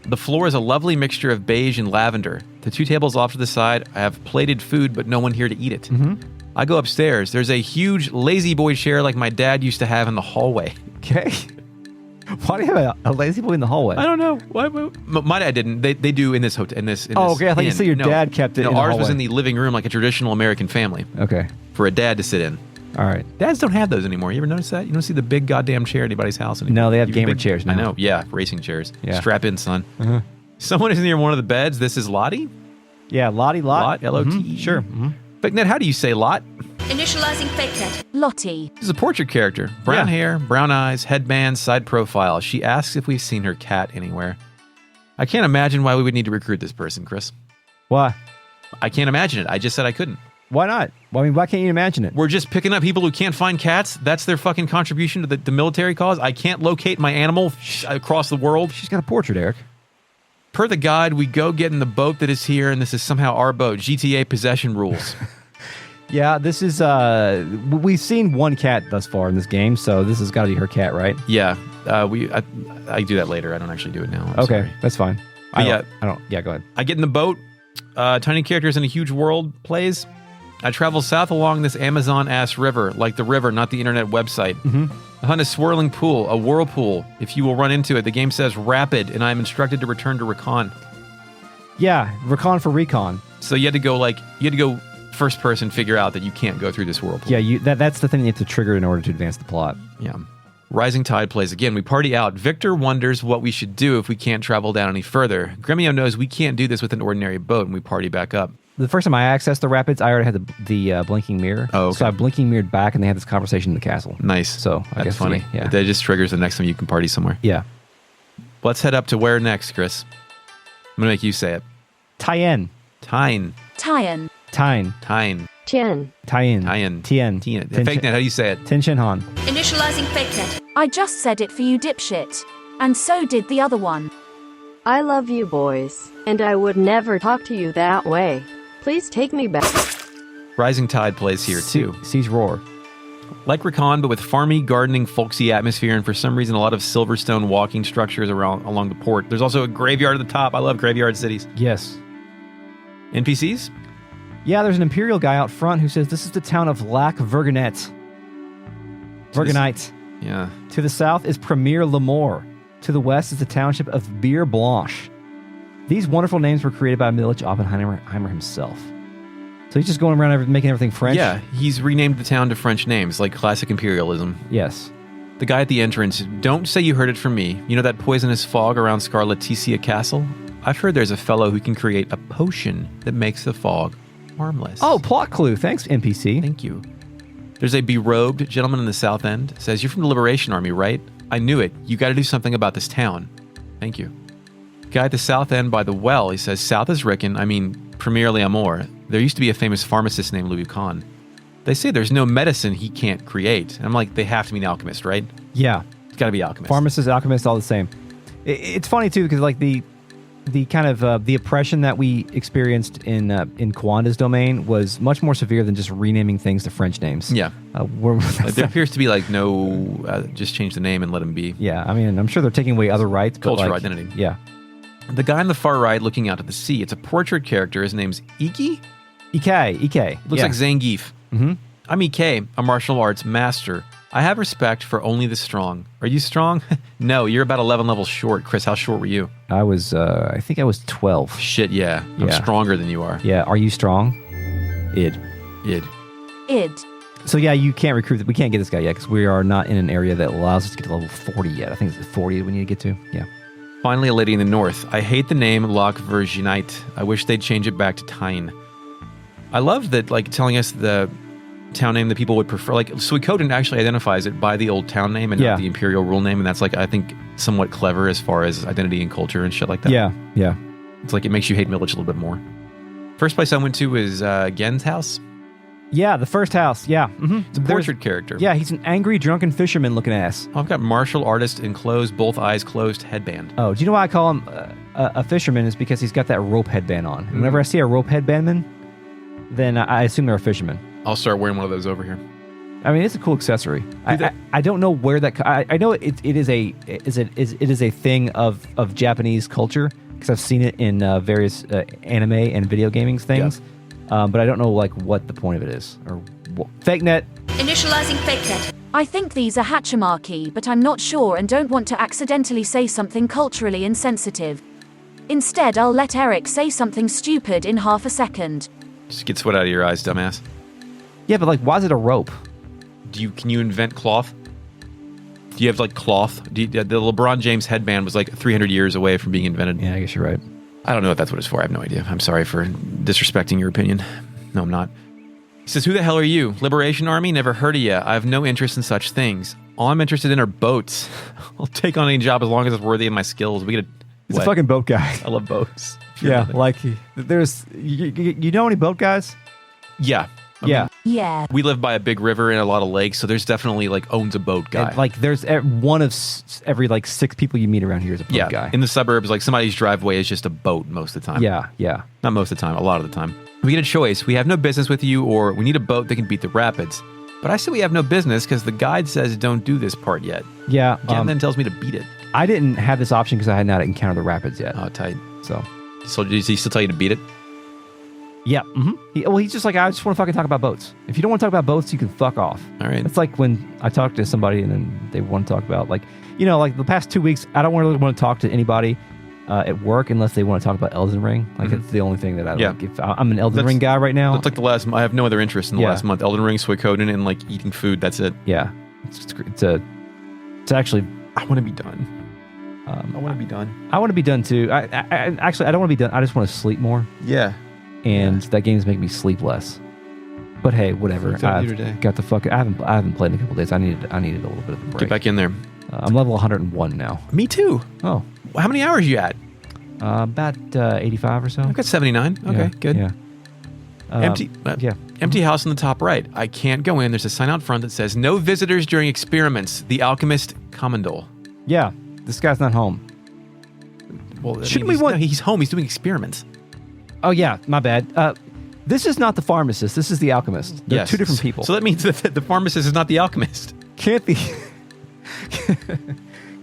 Speaker 2: The floor is a lovely mixture of beige and lavender. The two tables off to the side, I have plated food, but no one here to eat it.
Speaker 1: Mm-hmm.
Speaker 2: I go upstairs. There's a huge lazy boy chair like my dad used to have in the hallway.
Speaker 1: Okay. Why do you have a lazy boy in the hallway?
Speaker 2: I don't know. Why? My dad didn't. They do in this hotel.
Speaker 1: Oh, okay. I thought you
Speaker 2: inn.
Speaker 1: said your
Speaker 2: No.
Speaker 1: dad kept it
Speaker 2: No,
Speaker 1: in the
Speaker 2: ours was
Speaker 1: hallway.
Speaker 2: in the living room like a traditional American family
Speaker 1: Okay.
Speaker 2: for a dad to sit in.
Speaker 1: All right.
Speaker 2: Dads don't have those anymore. You ever notice that? You don't see the big goddamn chair at anybody's house anymore.
Speaker 1: No, they have
Speaker 2: You
Speaker 1: gamer
Speaker 2: big-
Speaker 1: chairs now.
Speaker 2: I know. Yeah, racing chairs.
Speaker 1: Yeah.
Speaker 2: Strap in, son.
Speaker 1: Uh-huh.
Speaker 2: Someone is near one of the beds. This is Lottie.
Speaker 1: Yeah, Lottie.
Speaker 2: Lot, L-O-T-E.
Speaker 1: Mhm. Sure. Mm-hmm.
Speaker 2: Fignet, how do you say Lot?
Speaker 6: Initializing Fignet.
Speaker 3: Lottie.
Speaker 2: This is a portrait character. Brown
Speaker 1: Yeah.
Speaker 2: hair, brown eyes, headband, side profile. She asks if we've seen her cat anywhere. I can't imagine why we would need to recruit this person, Chris.
Speaker 1: Why?
Speaker 2: I can't imagine it. I just said I couldn't.
Speaker 1: Why not? Well, I mean, why can't you imagine it?
Speaker 2: We're just picking up people who can't find cats. That's their fucking contribution to the military cause. I can't locate my animal across the world.
Speaker 1: She's got a portrait, Eric.
Speaker 2: Per the guide, we go get in the boat that is here, and this is somehow our boat. GTA possession rules.
Speaker 1: Yeah, this is, we've seen one cat thus far in this game, so this has got to be her cat, right?
Speaker 2: Yeah, I do that later. I don't actually do it now. I'm
Speaker 1: Okay,
Speaker 2: sorry.
Speaker 1: that's fine.
Speaker 2: But
Speaker 1: Yeah, go ahead.
Speaker 2: I get in the boat. Tiny characters in a huge world plays. I travel south along this Amazon-ass river, like the river, not the internet website.
Speaker 1: Mm-hmm.
Speaker 2: I find a swirling pool, a whirlpool. If you will run into it, the game says rapid, and I am instructed to return to Rikon.
Speaker 1: Yeah, Recon for Recon.
Speaker 2: So you had to go first person, figure out that you can't go through this whirlpool.
Speaker 1: Yeah, that's the thing you have to trigger in order to advance the plot.
Speaker 2: Yeah. Rising Tide plays again. We party out. Victor wonders what we should do if we can't travel down any further. Gremio knows we can't do this with an ordinary boat, and we party back up.
Speaker 1: The first time I accessed the rapids, I already had the blinking mirror.
Speaker 2: Oh, okay.
Speaker 1: So I blinking mirrored back, and they had this conversation in the castle.
Speaker 2: Nice.
Speaker 1: So I
Speaker 2: That's
Speaker 1: guess
Speaker 2: funny.
Speaker 1: Yeah.
Speaker 2: That just triggers the next time you can party somewhere.
Speaker 1: Yeah.
Speaker 2: Let's head up to where next, Chris? I'm going to make you say it.
Speaker 1: Teien.
Speaker 2: Tine.
Speaker 3: Teien.
Speaker 1: Tine.
Speaker 2: Tine.
Speaker 7: Tien.
Speaker 1: Teien.
Speaker 2: Tien.
Speaker 1: Tien.
Speaker 2: Tine. Fake net, how do you say it?
Speaker 1: Tin Shin Han.
Speaker 6: Initializing Fignet.
Speaker 3: I just said it for you, dipshit. And so did the other one.
Speaker 7: I love you boys, and I would never talk to you that way. Please take me back.
Speaker 2: Rising Tide plays here, too.
Speaker 1: Seas roar.
Speaker 2: Like Rikon, but with farmy, gardening, folksy atmosphere, and for some reason a lot of silverstone walking structures along the port. There's also a graveyard at the top. I love graveyard cities.
Speaker 1: Yes.
Speaker 2: NPCs?
Speaker 1: Yeah, there's an Imperial guy out front who says this is the town of Lac Vergonet. Vergonite.
Speaker 2: Yeah.
Speaker 1: To the south is Premier Lemoore. To the west is the township of Beer Blanche. These wonderful names were created by Milich Oppenheimer himself. So he's just going around making everything French?
Speaker 2: Yeah, he's renamed the town to French names, like classic imperialism.
Speaker 1: Yes.
Speaker 2: The guy at the entrance, don't say you heard it from me. You know that poisonous fog around Scarleticia Castle? I've heard there's a fellow who can create a potion that makes the fog harmless.
Speaker 1: Oh, plot clue. Thanks, NPC.
Speaker 2: Thank you. There's a berobed gentleman in the south end. Says, you're from the Liberation Army, right? I knew it. You got to do something about this town. Thank you. Guy at the south end by the well, he says, south is Ricken, Premier Lemoore. There used to be a famous pharmacist named Louis Kahn. They say there's no medicine he can't create. And I'm like, they have to be an alchemist, right?
Speaker 1: Yeah.
Speaker 2: It's got to be alchemist.
Speaker 1: Pharmacist, alchemist, all the same. It's funny, too, because like the kind of the oppression that we experienced in Kwanda's domain was much more severe than just renaming things to French names.
Speaker 2: Yeah. There appears to be like no, just change the name and let him be.
Speaker 1: Yeah, I'm sure they're taking away other rights.
Speaker 2: Cultural identity.
Speaker 1: Yeah.
Speaker 2: The guy on the far right looking out to the sea, it's a portrait character. His name's Ike?
Speaker 1: Ike.
Speaker 2: Looks like Zangief.
Speaker 1: Mm-hmm.
Speaker 2: I'm Ike, a martial arts master. I have respect for only the strong. Are you strong? No, you're about 11 levels short. Chris, how short were you?
Speaker 1: I think I was 12.
Speaker 2: Shit, yeah. I'm stronger than you are.
Speaker 1: Yeah, are you strong? Id. So yeah, you can't recruit. We can't get this guy yet because we are not in an area that allows us to get to level 40 yet. I think it's 40 we need to get to. Yeah.
Speaker 2: Finally, a lady in the north. I hate the name Lac Vergonite. I wish they'd change it back to Tine. I love that, like, telling us the town name that people would prefer. Like, Suikoden actually identifies it by the old town name and not the imperial rule name, and that's, like, I think, somewhat clever as far as identity and culture and shit like that.
Speaker 1: Yeah.
Speaker 2: It's like it makes you hate Milich a little bit more. First place I went to is Gen's house.
Speaker 1: Yeah, the first house. Yeah. Mm-hmm.
Speaker 2: It's a portrait character.
Speaker 1: Yeah, he's an angry, drunken fisherman looking ass.
Speaker 2: Oh, I've got martial artist enclosed, both eyes closed headband.
Speaker 1: Oh, do you know why I call him a fisherman? Is because he's got that rope headband on. Mm-hmm. Whenever I see a rope headbandman, then I assume they're a fisherman.
Speaker 2: I'll start wearing one of those over here.
Speaker 1: It's a cool accessory. I don't know where that. I know it is a thing of Japanese culture because I've seen it in various anime and video gaming things. Yeah. But I don't know like what the point of it is or fake net.
Speaker 6: Initializing fake net.
Speaker 3: I think these are Hachimarki, but I'm not sure and don't want to accidentally say something culturally insensitive. Instead, I'll let Eric say something stupid in half a second.
Speaker 2: Just get sweat out of your eyes, dumbass.
Speaker 1: Yeah, but like, why is it a rope?
Speaker 2: Can you invent cloth? Do you have like cloth? The LeBron James headband was like 300 years away from being invented.
Speaker 1: Yeah, I guess you're right.
Speaker 2: I don't know if that's what it's for. I have no idea. I'm sorry for disrespecting your opinion. No, I'm not. He says, who the hell are you? Liberation Army? Never heard of you. I have no interest in such things. All I'm interested in are boats. I'll take on any job as long as it's worthy of my skills.
Speaker 1: He's a fucking boat guy.
Speaker 2: I love boats.
Speaker 1: Yeah, like there's... You know any boat guys?
Speaker 2: Yeah.
Speaker 3: Yeah.
Speaker 2: We live by a big river and a lot of lakes, so there's definitely like owns a boat guy.
Speaker 1: And, like there's one of every like 6 people you meet around here is a boat guy.
Speaker 2: In the suburbs, like somebody's driveway is just a boat most of the time.
Speaker 1: Yeah.
Speaker 2: Not most of the time, a lot of the time. We get a choice. We have no business with you, or we need a boat that can beat the rapids. But I say we have no business because the guide says don't do this part yet.
Speaker 1: Yeah.
Speaker 2: Jen then tells me to beat it.
Speaker 1: I didn't have this option because I had not encountered the rapids yet.
Speaker 2: Oh, tight.
Speaker 1: So
Speaker 2: does he still tell you to beat it?
Speaker 1: Yeah. Mm-hmm. He's just like, I just want to fucking talk about boats. If you don't want to talk about boats, you can fuck off.
Speaker 2: All right.
Speaker 1: It's like when I talk to somebody and then they want to talk about like the past 2 weeks, I don't really want to talk to anybody at work unless they want to talk about Elden Ring. Like it's the only thing that I like. If I'm an Elden Ring guy right now.
Speaker 2: That's like the last. I have no other interest in the last month. Elden Ring, Suikoden, and like eating food. That's it.
Speaker 1: Yeah. It's actually.
Speaker 2: I want to be done. I want to be done.
Speaker 1: I want to be done too. I actually I don't want to be done. I just want to sleep more.
Speaker 2: Yeah.
Speaker 1: And that game's making me sleep less. But hey, whatever.
Speaker 2: I've
Speaker 1: got the fuck. I haven't played in a couple days. I needed a little bit of a break.
Speaker 2: Get back in there.
Speaker 1: I'm level 101 now.
Speaker 2: Me too.
Speaker 1: Oh,
Speaker 2: how many hours are you at?
Speaker 1: About 85 or so.
Speaker 2: I've got 79. Okay, good.
Speaker 1: Yeah.
Speaker 2: Empty house on the top right. I can't go in. There's a sign out front that says no visitors during experiments. The alchemist Commandol.
Speaker 1: Yeah, this guy's not home.
Speaker 2: Well, he's home. He's doing experiments.
Speaker 1: Oh yeah, my bad. This is not the pharmacist. This is the alchemist. They're two different people.
Speaker 2: So that means that the pharmacist is not the alchemist.
Speaker 1: Can't be.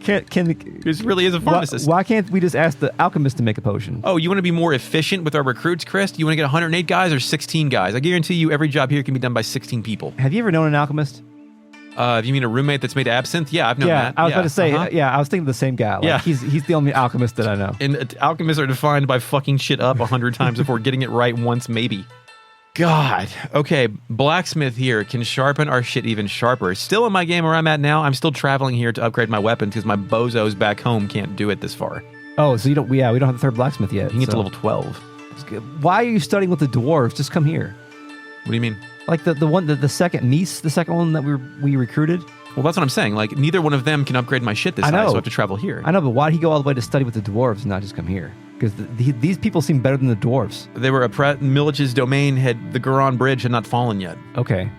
Speaker 2: This really is a pharmacist.
Speaker 1: Why can't we just ask the alchemist to make a potion?
Speaker 2: Oh, you want to be more efficient with our recruits, Chris? You want to get 108 guys or 16 guys? I guarantee you every job here can be done by 16 people.
Speaker 1: Have you ever known an alchemist?
Speaker 2: If you mean a roommate that's made absinthe? Yeah, I've known that.
Speaker 1: I was about to say, I was thinking of the same guy. Like,
Speaker 2: Yeah.
Speaker 1: He's the only alchemist that I know.
Speaker 2: And alchemists are defined by fucking shit up 100 times before getting it right once, maybe. God. Okay, blacksmith here can sharpen our shit even sharper. Still in my game where I'm at now, I'm still traveling here to upgrade my weapon because my bozos back home can't do it this far.
Speaker 1: Oh, so you don't? Yeah, we don't have the third blacksmith yet.
Speaker 2: You can get to
Speaker 1: so.
Speaker 2: level 12.
Speaker 1: Why are you studying with the dwarves? Just come here.
Speaker 2: What do you mean?
Speaker 1: Like the second Mies, the second one that we recruited.
Speaker 2: Well, that's what I'm saying. Like, neither one of them can upgrade my shit this high, so I have to travel here.
Speaker 1: I know, but why'd he go all the way to study with the dwarves and not just come here? Because these people seem better than the dwarves.
Speaker 2: They were Milich's domain the Garan bridge had not fallen yet.
Speaker 1: Okay.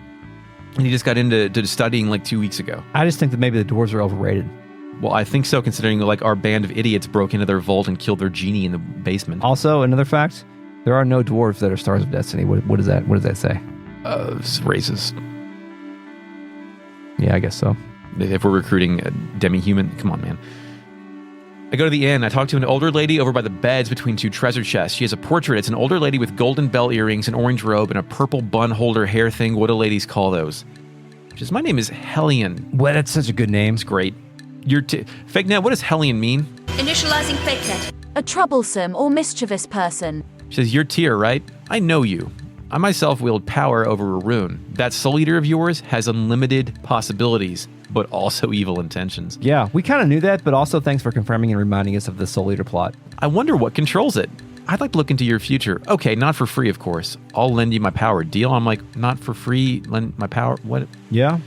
Speaker 2: And he just got into studying like 2 weeks ago.
Speaker 1: I just think that maybe the dwarves are overrated.
Speaker 2: Well, I think so, considering like our band of idiots broke into their vault and killed their genie in the basement.
Speaker 1: Also, another fact, there are no dwarves that are stars of destiny. What is that? What does that say?
Speaker 2: It's racist.
Speaker 1: Yeah, I guess so.
Speaker 2: If we're recruiting a demi-human, come on, man. I go to the inn. I talk to an older lady over by the beds between two treasure chests. She has a portrait. It's an older lady with golden bell earrings, an orange robe, and a purple bun holder hair thing. What do ladies call those? My name is Hellion.
Speaker 1: Well, that's such a good name.
Speaker 2: It's great. Fake net, what does Hellion mean?
Speaker 6: Initializing fake net.
Speaker 3: A troublesome or mischievous person.
Speaker 2: She says, you're Tyr, right? I know you. I myself wield power over a rune. That Soul Eater of yours has unlimited possibilities, but also evil intentions.
Speaker 1: Yeah, we kind of knew that, but also thanks for confirming and reminding us of the Soul Eater plot.
Speaker 2: I wonder what controls it. I'd like to look into your future. Okay, not for free, of course. I'll lend you my power. Deal? I'm like, not for free, lend my power? What?
Speaker 1: Yeah.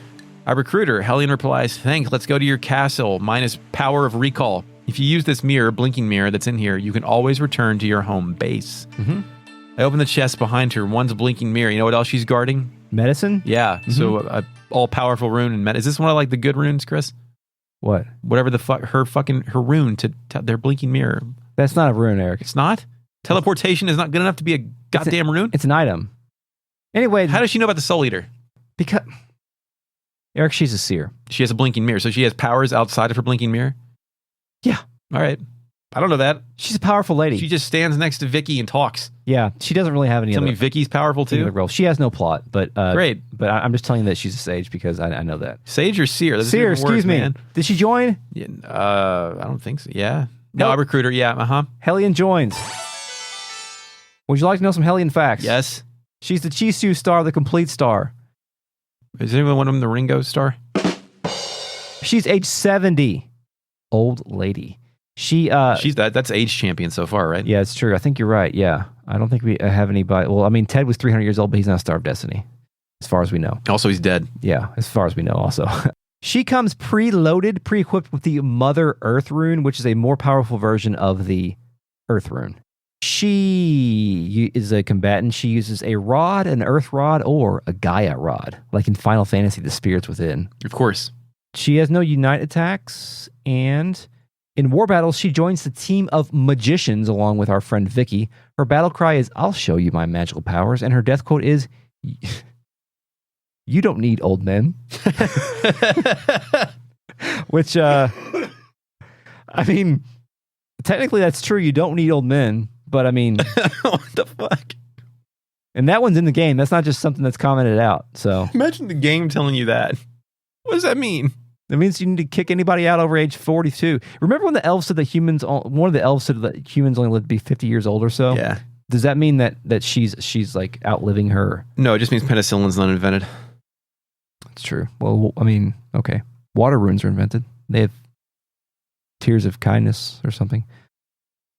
Speaker 2: I recruit her. Hellion replies, thanks, let's go to your castle, minus power of recall. If you use this mirror, blinking mirror that's in here, you can always return to your home base.
Speaker 1: Mm-hmm.
Speaker 2: I open the chest behind her. One's a blinking mirror. You know what else she's guarding?
Speaker 1: Medicine?
Speaker 2: Yeah.
Speaker 1: Mm-hmm.
Speaker 2: So a all-powerful rune and is this one of like the good runes, Chris?
Speaker 1: What?
Speaker 2: Whatever the fuck her rune to their blinking mirror.
Speaker 1: That's not a rune, Eric.
Speaker 2: It's not? Teleportation is not good enough to be a goddamn rune?
Speaker 1: It's an item. Anyway,
Speaker 2: how does she know about the Soul Eater?
Speaker 1: Because Eric, she's a seer.
Speaker 2: She has a blinking mirror, so she has powers outside of her blinking mirror?
Speaker 1: Yeah.
Speaker 2: All right. I don't know that.
Speaker 1: She's a powerful lady.
Speaker 2: She just stands next to Vicky and talks.
Speaker 1: Yeah, she doesn't really have any
Speaker 2: Tell
Speaker 1: other...
Speaker 2: me Vicky's powerful too?
Speaker 1: Role. She has no plot, but...
Speaker 2: Great.
Speaker 1: But I'm just telling you that she's a sage because I know that.
Speaker 2: Sage or seer?
Speaker 1: Seer, excuse me.
Speaker 2: Man.
Speaker 1: Did she join?
Speaker 2: Yeah, I don't think so. Yeah. No, I recruit her. Yeah, uh-huh.
Speaker 1: Hellion joins. Would you like to know some Hellion facts?
Speaker 2: Yes.
Speaker 1: She's the Chisu star, the complete star.
Speaker 2: Is anyone one of them the Ringo star?
Speaker 1: She's age 70. Old lady.
Speaker 2: That's age champion so far, right?
Speaker 1: Yeah, it's true. I think you're right. Yeah. I don't think we have anybody. Well, I mean, Ted was 300 years old, but he's not a Star of Destiny, as far as we know.
Speaker 2: Also, he's dead.
Speaker 1: Yeah, as far as we know, also. She comes pre-loaded, pre-equipped with the Mother Earth rune, which is a more powerful version of the Earth rune. She is a combatant. She uses a rod, an Earth rod, or a Gaia rod, like in Final Fantasy, the Spirits Within.
Speaker 2: Of course.
Speaker 1: She has no Unite attacks, and in war battles, she joins the team of magicians along with our friend Vicky. Her battle cry is, I'll show you my magical powers, and her death quote is, you don't need old men. Which, I mean, technically that's true. You don't need old men, but I mean...
Speaker 2: What the fuck?
Speaker 1: And that one's in the game. That's not just something that's commented out, so...
Speaker 2: Imagine the game telling you that. What does that mean?
Speaker 1: That means you need to kick anybody out over age 42. Remember when the elves said that humans... One of the elves said that humans only live to be 50 years old or so?
Speaker 2: Yeah.
Speaker 1: Does that mean that she's like outliving her...
Speaker 2: No, it just means penicillin's not invented.
Speaker 1: That's true. Well, I mean, okay. Water runes are invented. They have tears of kindness or something.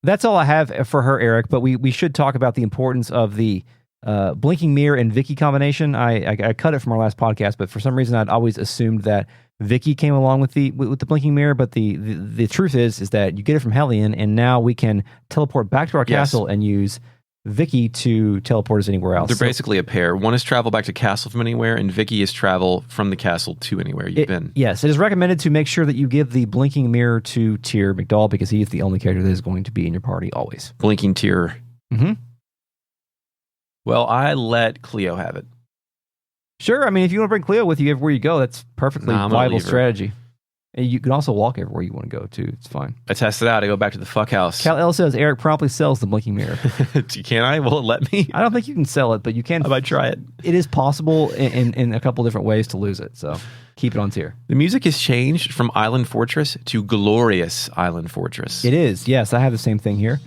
Speaker 1: That's all I have for her, Eric, but we should talk about the importance of the blinking mirror and Vicky combination. I cut it from our last podcast, but for some reason I'd always assumed that Vicky came along with the blinking mirror, but the truth is that you get it from Hellion, and now we can teleport back to our castle and use Vicky to teleport us anywhere else.
Speaker 2: They're basically a pair. One is travel back to castle from anywhere, and Vicky is travel from the castle to anywhere you've been.
Speaker 1: Yes, it is recommended to make sure that you give the blinking mirror to Tyr McDowell because he is the only character that is going to be in your party always.
Speaker 2: Blinking Tyr.
Speaker 1: Mm-hmm.
Speaker 2: Well, I let Cleo have it.
Speaker 1: Sure. I mean, if you want to bring Cleo with you everywhere you go, that's perfectly
Speaker 2: Nah, I'm gonna
Speaker 1: viable
Speaker 2: leave her.
Speaker 1: strategy. And you can also walk everywhere you want to go, too. It's fine.
Speaker 2: I tested out. I go back to the fuck house.
Speaker 1: Cal L says Eric promptly sells the blinking mirror.
Speaker 2: Can I? Will it let me?
Speaker 1: I don't think you can sell it, but you can.
Speaker 2: I might try it.
Speaker 1: It is possible in a couple different ways to lose it. So keep it on tier.
Speaker 2: The music has changed from Island Fortress to Glorious Island Fortress.
Speaker 1: It is. Yes, I have the same thing here.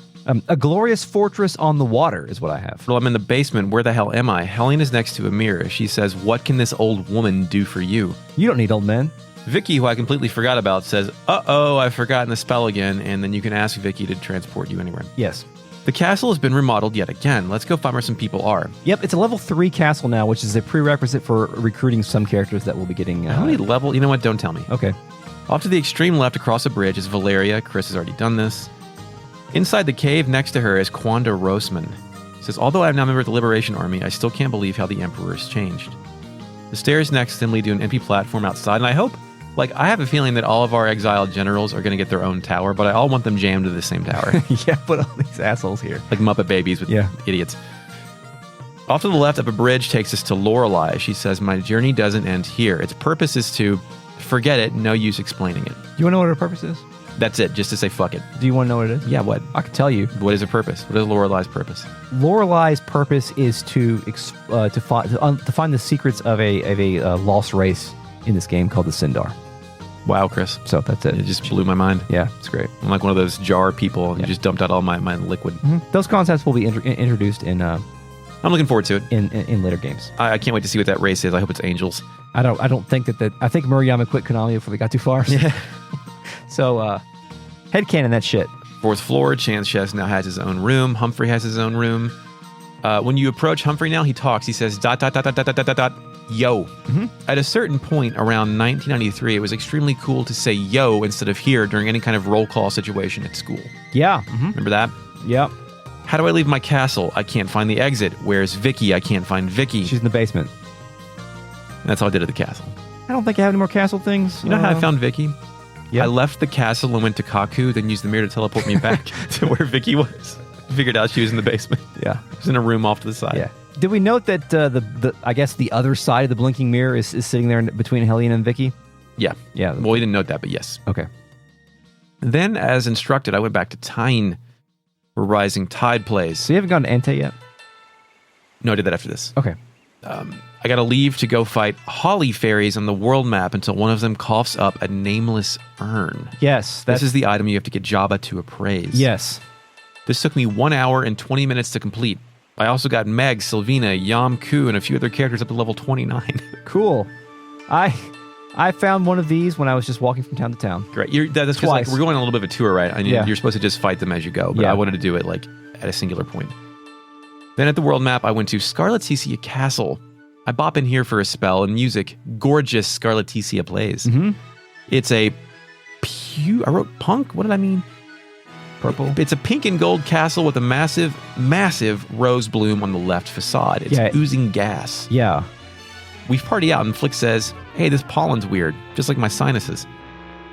Speaker 1: A glorious fortress on the water is what I have.
Speaker 2: Well, I'm in the basement. Where the hell am I? Hellion is next to a mirror. She says, "What can this old woman do for you?"
Speaker 1: You don't need old men.
Speaker 2: Vicky, who I completely forgot about, says, "Uh-oh, I've forgotten the spell again," and then you can ask Vicky to transport you anywhere.
Speaker 1: Yes.
Speaker 2: The castle has been remodeled yet again. Let's go find where some people are.
Speaker 1: Yep, it's a level 3 castle now, which is a prerequisite for recruiting some characters that will be getting...
Speaker 2: How many level? You know what? Don't tell me.
Speaker 1: Okay.
Speaker 2: Off to the extreme left across a bridge is Valeria. Chris has already done this. Inside the cave next to her is Quanda Roseman. Says, "Although I'm now a member of the Liberation Army, I still can't believe how the Emperor's changed." The stairs next to them lead to an empty platform outside, and I hope... I have a feeling that all of our exiled generals are going to get their own tower, but I all want them jammed to the same tower.
Speaker 1: Yeah, put all these assholes here.
Speaker 2: Like Muppet babies with idiots. Off to the left up a bridge takes us to Lorelei. She says, "My journey doesn't end here. Its purpose is to forget it, no use explaining it."
Speaker 1: You want to know what her purpose is?
Speaker 2: That's it, just to say fuck it.
Speaker 1: Do you want to know what it is?
Speaker 2: Yeah, what?
Speaker 1: I can tell you.
Speaker 2: What is her purpose? What is Lorelei's purpose?
Speaker 1: Lorelei's purpose is to find the secrets of a lost race in this game called the Sindar.
Speaker 2: Wow, Chris.
Speaker 1: So that's it.
Speaker 2: It just blew my mind.
Speaker 1: Yeah, it's great.
Speaker 2: I'm like one of those jar people, and you just dumped out all my liquid.
Speaker 1: Mm-hmm. Those concepts will be introduced in
Speaker 2: I'm looking forward to it.
Speaker 1: In later games.
Speaker 2: I can't wait to see what that race is. I hope it's angels.
Speaker 1: I don't think that I think Murayama quit Konami before they got too far.
Speaker 2: Yeah.
Speaker 1: So headcanon that shit.
Speaker 2: 4th floor, Chance Chess now has his own room. Humphrey has his own room. When you approach Humphrey now, he talks. He says, ... yo.
Speaker 1: Mm-hmm.
Speaker 2: At a certain point around 1993, it was extremely cool to say yo instead of here during any kind of roll call situation at school.
Speaker 1: Yeah. Mm-hmm.
Speaker 2: Remember that?
Speaker 1: Yep.
Speaker 2: How do I leave my castle? I can't find the exit. Where's Vicky? I can't find Vicky.
Speaker 1: She's in the basement.
Speaker 2: That's all I did at the castle.
Speaker 1: I don't think I have any more castle things.
Speaker 2: You know how I found Vicky?
Speaker 1: Yeah.
Speaker 2: I left the castle and went to Kaku, then used the mirror to teleport me back to where Vicky was. Figured out she was in the basement.
Speaker 1: Yeah.
Speaker 2: She was in a room off to the side.
Speaker 1: Yeah. Did we note that the I guess the other side of the blinking mirror is sitting there between Hellion and Vicky?
Speaker 2: Yeah.
Speaker 1: Yeah.
Speaker 2: Well, we didn't note that, but yes.
Speaker 1: Okay.
Speaker 2: Then, as instructed, I went back to Tine, where Rising Tide plays.
Speaker 1: So you haven't gone to Antei yet?
Speaker 2: No, I did that after this.
Speaker 1: Okay.
Speaker 2: I got to leave to go fight Holly fairies on the world map until one of them coughs up a nameless urn.
Speaker 1: Yes.
Speaker 2: This is the item you have to get Jabba to appraise.
Speaker 1: Yes.
Speaker 2: This took me 1 hour and 20 minutes to complete. I also got Meg, Sylvina, Yam Ku, and a few other characters up to level 29.
Speaker 1: Cool. I found one of these when I was just walking from town to town.
Speaker 2: Great. That's because
Speaker 1: Twice.
Speaker 2: we're going on a little bit of a tour, right? I mean,
Speaker 1: Yeah.
Speaker 2: You're supposed to just fight them as you go, but
Speaker 1: Yeah.
Speaker 2: I wanted to do it at a singular point. Then at the world map, I went to Scarleticia Castle. I bop in here for a spell, and music, gorgeous Scarleticia plays.
Speaker 1: Mm-hmm.
Speaker 2: It's I wrote punk? What did I mean?
Speaker 1: Purple.
Speaker 2: It's a pink and gold castle with a massive, massive rose bloom on the left facade. It's oozing gas.
Speaker 1: Yeah.
Speaker 2: We party out, and Flick says, "Hey, this pollen's weird, just like my sinuses."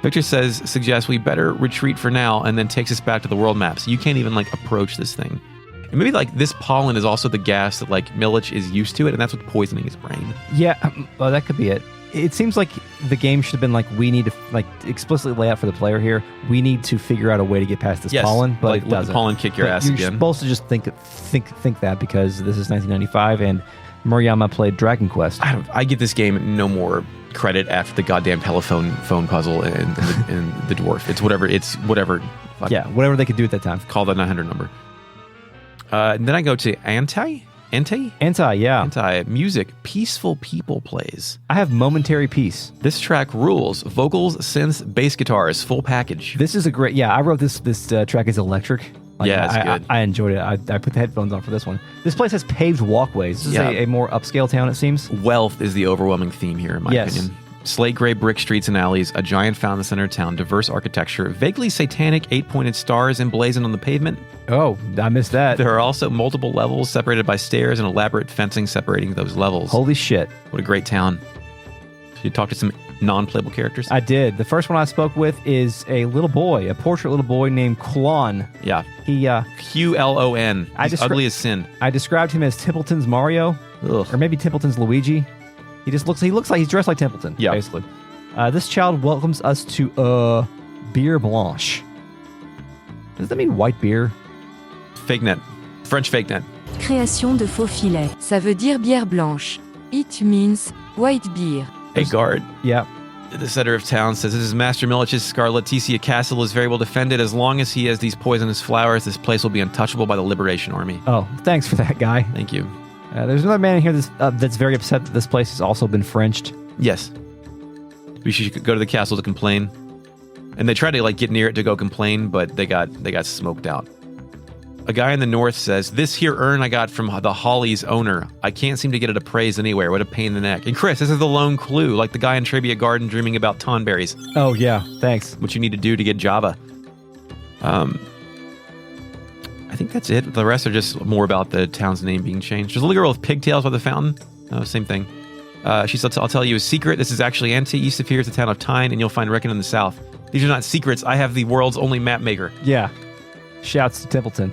Speaker 2: Victor suggests we better retreat for now, and then takes us back to the world map, so you can't even approach this thing. And maybe this pollen is also the gas that Milich is used to it, and that's what's poisoning his brain.
Speaker 1: Yeah. Well, that could be it. It seems like the game should have been we need to explicitly lay out for the player here. We need to figure out a way to get past this pollen, but it
Speaker 2: let
Speaker 1: doesn't.
Speaker 2: the pollen kick your ass
Speaker 1: you're
Speaker 2: again.
Speaker 1: Supposed to just think that because this is 1995 and Murayama played Dragon Quest.
Speaker 2: I give this game no more credit after the goddamn telephone puzzle and the dwarf. It's whatever.
Speaker 1: Yeah, whatever they could do at that time.
Speaker 2: Call that 900 number. And then I go to Antei.
Speaker 1: Antei, yeah.
Speaker 2: Antei. Music. Peaceful People plays.
Speaker 1: I have Momentary Peace.
Speaker 2: This track rules. Vocals, synths, bass guitars, full package.
Speaker 1: This is a great... Yeah, I wrote this track as electric.
Speaker 2: Yeah, it's good.
Speaker 1: I enjoyed it. I put the headphones on for this one. This place has paved walkways. This is a more upscale town, it seems.
Speaker 2: Wealth is the overwhelming theme here, in my opinion. Slate gray brick streets and alleys, a giant fountain in the center of town, diverse architecture, vaguely satanic 8-pointed stars emblazoned on the pavement.
Speaker 1: Oh, I missed that.
Speaker 2: There are also multiple levels separated by stairs and elaborate fencing separating those levels.
Speaker 1: Holy shit.
Speaker 2: What a great town. You talk to some non-playable characters?
Speaker 1: I did. The first one I spoke with is a little boy, a portrait little boy named Kulon.
Speaker 2: Yeah.
Speaker 1: He
Speaker 2: Qlon. He's ugly as sin.
Speaker 1: I described him as Templeton's Mario, or maybe Templeton's Luigi. He looks like he's dressed like Templeton, basically. This child welcomes us to Beer Blanche. Does that mean white beer?
Speaker 2: Fake net. French fake net.
Speaker 9: Création de faux filets. Ça veut dire bière blanche. It means white beer.
Speaker 2: A guard.
Speaker 1: Yeah.
Speaker 2: The center of town says, this is Master Milich's Scarleticia castle is very well defended. As long as he has these poisonous flowers, this place will be untouchable by the Liberation Army.
Speaker 1: Oh, thanks for that, guy.
Speaker 2: Thank you.
Speaker 1: There's another man in here that's very upset that this place has also been Frenched.
Speaker 2: Yes. We should go to the castle to complain. And they tried to like get near it to go complain, but they got smoked out. A guy in the north says, this here urn I got from the Holly's owner. I can't seem to get it appraised anywhere. What a pain in the neck. And Chris, this is the lone clue, like the guy in Trivia Garden dreaming about tonberries.
Speaker 1: Oh, yeah. Thanks.
Speaker 2: What you need to do to get Jabba. I think that's it. The rest are just more about the town's name being changed. There's a little girl with pigtails by the fountain. Oh, same thing. She says, I'll tell you a secret. This is actually Antei. East of here is the town of Tine, and you'll find Ricken in the south. These are not secrets. I have the world's only map maker.
Speaker 1: Yeah. Shouts to Templeton.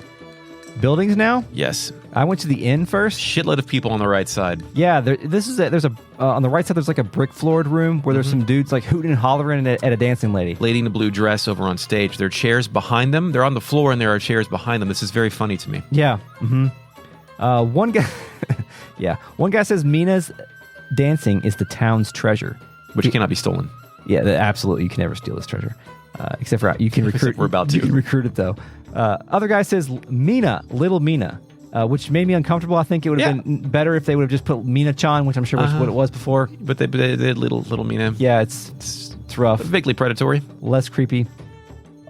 Speaker 1: Buildings now?
Speaker 2: Yes.
Speaker 1: I went to the inn first.
Speaker 2: Shitload of people on the right side.
Speaker 1: Yeah, there's on the right side, there's like a brick-floored room where there's some dudes like hooting and hollering at a dancing lady.
Speaker 2: Lady in a blue dress over on stage. There are chairs behind them. They're on the floor, and there are chairs behind them. This is very funny to me.
Speaker 1: Yeah. Mm-hmm. One guy says Mina's dancing is the town's treasure.
Speaker 2: Which cannot be stolen.
Speaker 1: Yeah, absolutely. You can never steal this treasure. Except for you can recruit.
Speaker 2: We're about to.
Speaker 1: You can recruit it, though. Other guy says Mina, little Mina, which made me uncomfortable. I think it would have been better if they would have just put Mina-chan, which I'm sure was what it was before.
Speaker 2: But they did little Mina.
Speaker 1: Yeah, it's rough.
Speaker 2: Vaguely predatory.
Speaker 1: Less creepy.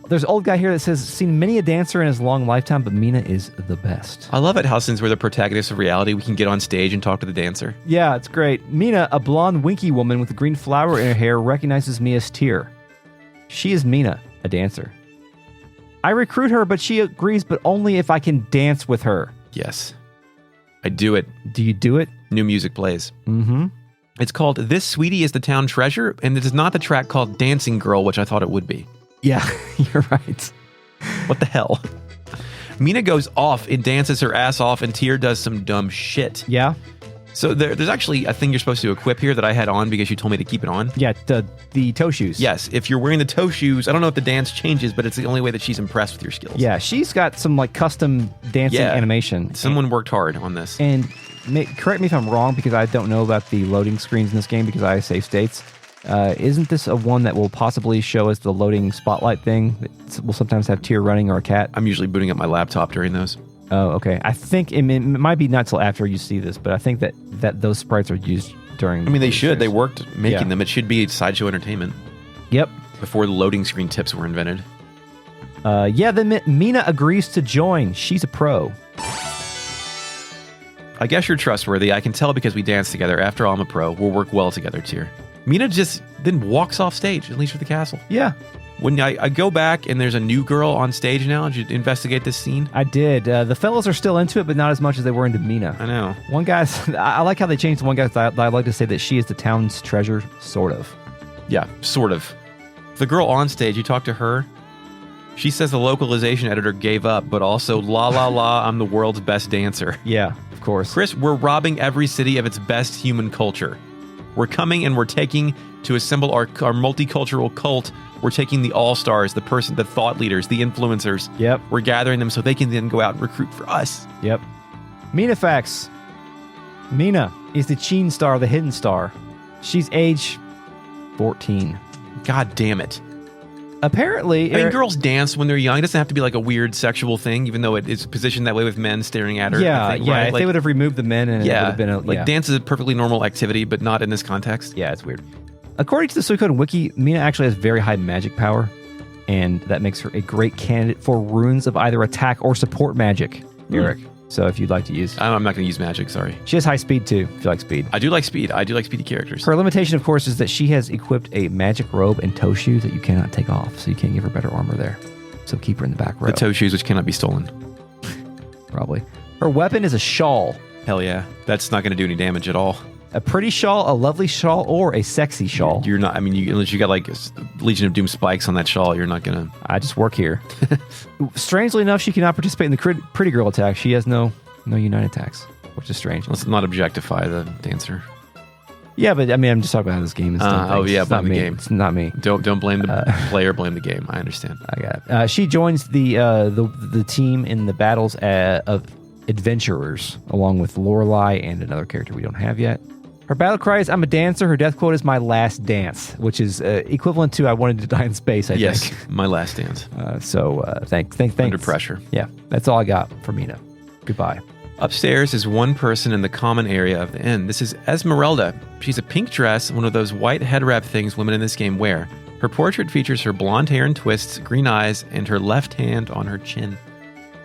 Speaker 1: There's an old guy here that says, seen many a dancer in his long lifetime, but Mina is the best.
Speaker 2: I love it how since we're the protagonists of reality, we can get on stage and talk to the dancer.
Speaker 1: Yeah, it's great. Mina, a blonde, winky woman with a green flower in her hair, recognizes me as Tyr. She is Mina, a dancer. I recruit her, but she agrees, but only if I can dance with her.
Speaker 2: Yes. I do it.
Speaker 1: Do you do it?
Speaker 2: New music plays.
Speaker 1: Mm-hmm.
Speaker 2: It's called This Sweetie is the Town Treasure, and it is not the track called Dancing Girl, which I thought it would be.
Speaker 1: Yeah, you're right.
Speaker 2: What the hell? Mina goes off and dances her ass off, and Tyr does some dumb shit.
Speaker 1: Yeah.
Speaker 2: So there's actually a thing you're supposed to equip here that I had on because you told me to keep it on.
Speaker 1: Yeah, the toe shoes.
Speaker 2: Yes, if you're wearing the toe shoes, I don't know if the dance changes, but it's the only way that she's impressed with your skills.
Speaker 1: Yeah, she's got some like custom dancing animation.
Speaker 2: Someone worked hard on this.
Speaker 1: And correct me if I'm wrong, because I don't know about the loading screens in this game because I save states. Isn't this a one that will possibly show us the loading spotlight thing? We'll sometimes have Tyr running or a cat.
Speaker 2: I'm usually booting up my laptop during those.
Speaker 1: Oh, okay. I think it might be not till after you see this, but I think that those sprites are used during.
Speaker 2: I mean, they should. They worked making them. It should be sideshow entertainment.
Speaker 1: Yep.
Speaker 2: Before the loading screen tips were invented.
Speaker 1: Then Mina agrees to join. She's a pro.
Speaker 2: I guess you're trustworthy. I can tell because we dance together. After all, I'm a pro. We'll work well together, Tyr. Mina just then walks off stage, at least for the castle.
Speaker 1: Yeah.
Speaker 2: When I go back and there's a new girl on stage now, did you investigate this scene?
Speaker 1: I did. The fellows are still into it, but not as much as they were into Mina.
Speaker 2: I know.
Speaker 1: One guy's, I like how they changed one guy's dialogue to say that she is the town's treasure, sort of.
Speaker 2: Yeah, sort of. The girl on stage, you talk to her, she says the localization editor gave up, but also, la la la, I'm the world's best dancer.
Speaker 1: Yeah, of course.
Speaker 2: Chris, we're robbing every city of its best human culture. We're coming and we're taking to assemble our multicultural cult. We're taking the all-stars, the thought leaders, the influencers.
Speaker 1: Yep.
Speaker 2: We're gathering them so they can then go out and recruit for us.
Speaker 1: Yep. Mina facts. Mina is the Cheen star, the hidden star. She's age 14.
Speaker 2: God damn it.
Speaker 1: Apparently...
Speaker 2: I mean, girls dance when they're young. It doesn't have to be like a weird sexual thing, even though it is positioned that way with men staring at her.
Speaker 1: Yeah,
Speaker 2: I think,
Speaker 1: yeah.
Speaker 2: right?
Speaker 1: If they would have removed the men and it would have been
Speaker 2: dance is a perfectly normal activity, but not in this context.
Speaker 1: Yeah, it's weird. According to the Suikoden wiki, Mina actually has very high magic power, and that makes her a great candidate for runes of either attack or support magic, Eric. So if you'd like to use...
Speaker 2: I'm not going to use magic, sorry.
Speaker 1: She has high speed, too, if you like speed.
Speaker 2: I do like speed. I do like speedy characters.
Speaker 1: Her limitation, of course, is that she has equipped a magic robe and toe shoes that you cannot take off, so you can't give her better armor there. So keep her in the back row.
Speaker 2: The toe shoes, which cannot be stolen.
Speaker 1: Probably. Her weapon is a shawl.
Speaker 2: Hell yeah. That's not going to do any damage at all.
Speaker 1: A pretty shawl, a lovely shawl, or a sexy shawl.
Speaker 2: You're not. I mean, unless you got like Legion of Doom spikes on that shawl, you're not gonna.
Speaker 1: I just work here. Strangely enough, she cannot participate in the pretty girl attack. She has no Unite attacks, which is strange.
Speaker 2: Let's not objectify the dancer.
Speaker 1: Yeah, but I mean, I'm just talking about how this game is done.
Speaker 2: Oh yeah,
Speaker 1: it's not
Speaker 2: blame the
Speaker 1: me.
Speaker 2: game.
Speaker 1: It's not me.
Speaker 2: Don't blame the player. Blame the game. I understand.
Speaker 1: I got it. She joins the team in the battles of adventurers, along with Lorelei and another character we don't have yet. Her battle cry is, "I'm a dancer." Her death quote is, "My last dance," which is equivalent to, "I wanted to die in space." I think.
Speaker 2: My last dance.
Speaker 1: Thanks.
Speaker 2: Under pressure.
Speaker 1: Yeah, that's all I got for Mina. Goodbye.
Speaker 2: Upstairs is one person in the common area of the inn. This is Esmeralda. She's a pink dress, one of those white head wrap things women in this game wear. Her portrait features her blonde hair in twists, green eyes, and her left hand on her chin.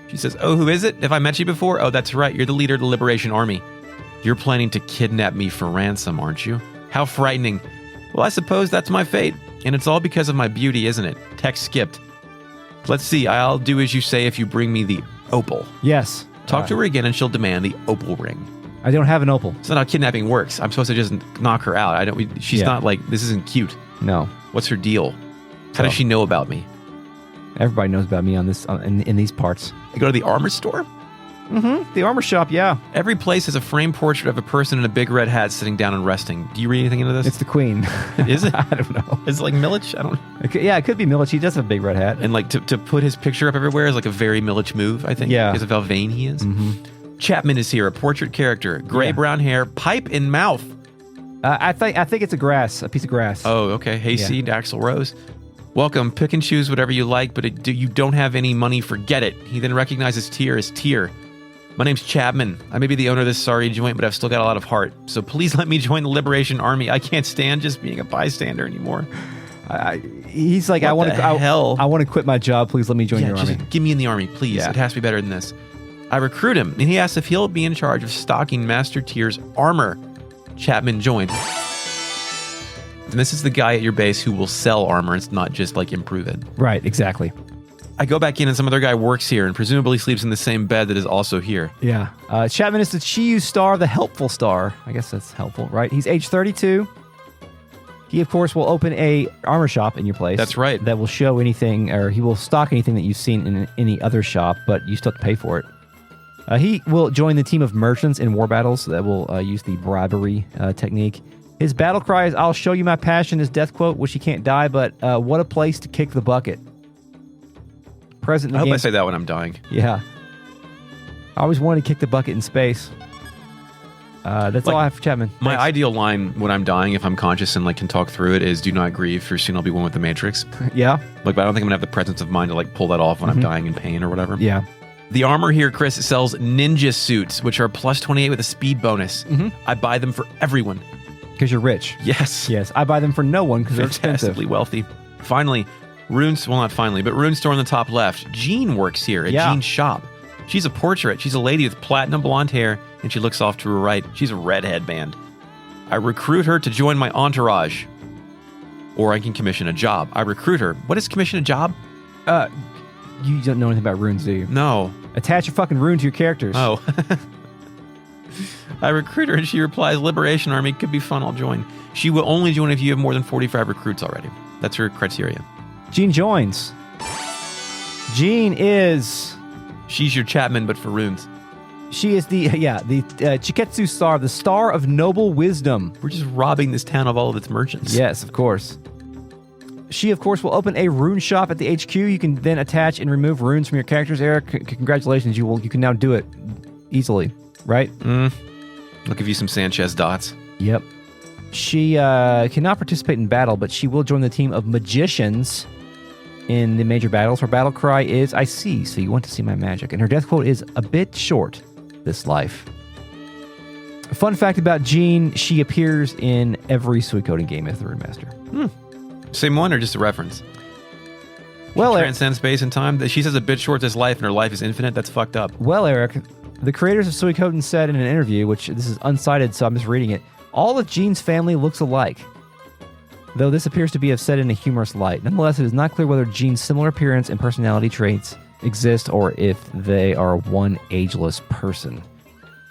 Speaker 2: She says, "Oh, who is it? Have I met you before? Oh, that's right. You're the leader of the Liberation Army. You're planning to kidnap me for ransom, aren't you? How frightening. Well, I suppose that's my fate. And it's all because of my beauty, isn't it? Text skipped. Let's see. I'll do as you say if you bring me the opal."
Speaker 1: Yes.
Speaker 2: Talk to her again and she'll demand the opal ring.
Speaker 1: I don't have an opal.
Speaker 2: It's not how kidnapping works. I'm supposed to just knock her out. She's not like, this isn't cute.
Speaker 1: No.
Speaker 2: What's her deal? How does she know about me?
Speaker 1: Everybody knows about me on this in these parts.
Speaker 2: I go to the armor store?
Speaker 1: Mm-hmm. The armor shop, yeah.
Speaker 2: Every place has a framed portrait of a person in a big red hat sitting down and resting. Do you read anything into this?
Speaker 1: It's the queen.
Speaker 2: Is it?
Speaker 1: I don't know.
Speaker 2: Is it like Milich? I don't know.
Speaker 1: It could be Milich. He does have a big red hat.
Speaker 2: And like to put his picture up everywhere is like a very Milich move, I think.
Speaker 1: Yeah.
Speaker 2: Because of how vain he is.
Speaker 1: Mm-hmm.
Speaker 2: Chapman is here, a portrait character. Gray brown hair, pipe in mouth.
Speaker 1: I think it's a piece of grass.
Speaker 2: Oh, okay. Hayseed, Axl Rose. Welcome. Pick and choose whatever you like, but you don't have any money, forget it. He then recognizes Tyr as Tyr. My name's Chapman. I may be the owner of this sorry joint, but I've still got a lot of heart. So please let me join the Liberation Army. I can't stand just being a bystander anymore.
Speaker 1: He's like, I want to quit my job. Please let me join your army.
Speaker 2: Give me in the army, please.
Speaker 1: Yeah.
Speaker 2: It has to be better than this. I recruit him, and he asks if he'll be in charge of stocking Master Tyr's armor. Chapman joined. And this is the guy at your base who will sell armor. It's not just like improve it.
Speaker 1: Right, exactly.
Speaker 2: I go back in and some other guy works here and presumably sleeps in the same bed that is also here.
Speaker 1: Yeah. Chapman is the Chiyu star, the helpful star. I guess that's helpful, right? He's age 32. He, of course, will open a armor shop in your place.
Speaker 2: That's right.
Speaker 1: That will show anything, or he will stock anything that you've seen in any other shop, but you still have to pay for it. He will join the team of merchants in war battles that will use the bribery technique. His battle cry is, "I'll show you my passion," his death quote, which he can't die, but what a place to kick the bucket. Present in the
Speaker 2: I hope
Speaker 1: game.
Speaker 2: I say that when I'm dying.
Speaker 1: Yeah. I always wanted to kick the bucket in space. That's all I have for Chapman.
Speaker 2: My
Speaker 1: Thanks.
Speaker 2: ideal line when I'm dying, if I'm conscious and like can talk through it, is "Do not grieve, for soon I'll be one with the Matrix."
Speaker 1: Yeah.
Speaker 2: Like, but I don't think I'm gonna have the presence of mind to like pull that off when I'm dying in pain or whatever.
Speaker 1: Yeah.
Speaker 2: The armor here, Chris, sells ninja suits, which are plus 28 with a speed bonus.
Speaker 1: Mm-hmm.
Speaker 2: I buy them for everyone.
Speaker 1: Because you're rich.
Speaker 2: Yes.
Speaker 1: Yes. I buy them for no one because they're expensive.
Speaker 2: Fantastically wealthy. Finally, Rune store on the top left. Jean works here at Jean's shop. She's a portrait. She's a lady with platinum blonde hair, and she looks off to her right. She's a redhead band. I recruit her to join my entourage. Or I can commission a job. I recruit her. What is commission a job?
Speaker 1: You don't know anything about runes, do you?
Speaker 2: No.
Speaker 1: Attach a fucking rune to your characters.
Speaker 2: Oh. I recruit her and she replies, "Liberation Army could be fun, I'll join." She will only join if you have more than 45 recruits already. That's her criteria.
Speaker 1: Jean joins. Jean is...
Speaker 2: She's your Chapman, but for runes.
Speaker 1: She is the Chiketsu star, the star of noble wisdom.
Speaker 2: We're just robbing this town of all of its merchants.
Speaker 1: Yes, of course. She, of course, will open a rune shop at the HQ. You can then attach and remove runes from your characters. Eric, congratulations. You can now do it easily, right?
Speaker 2: I'll give you some Sanchez dots.
Speaker 1: Yep. She cannot participate in battle, but she will join the team of magicians in the major battles. Her battle cry is, "I see, so you want to see my magic." And her death quote is, "A bit short, this life." A fun fact about Jean, she appears in every Suikoden game as the Rune Master.
Speaker 2: Same one or just a reference?
Speaker 1: Well,
Speaker 2: transcend space and time. She says a bit short this life and her life is infinite. That's fucked up.
Speaker 1: Well, Eric, the creators of Suikoden said in an interview, which this is uncited, so I'm just reading it, all of Jean's family looks alike, though this appears to be said in a humorous light. Nonetheless, it is not clear whether Jean's similar appearance and personality traits exist or if they are one ageless person.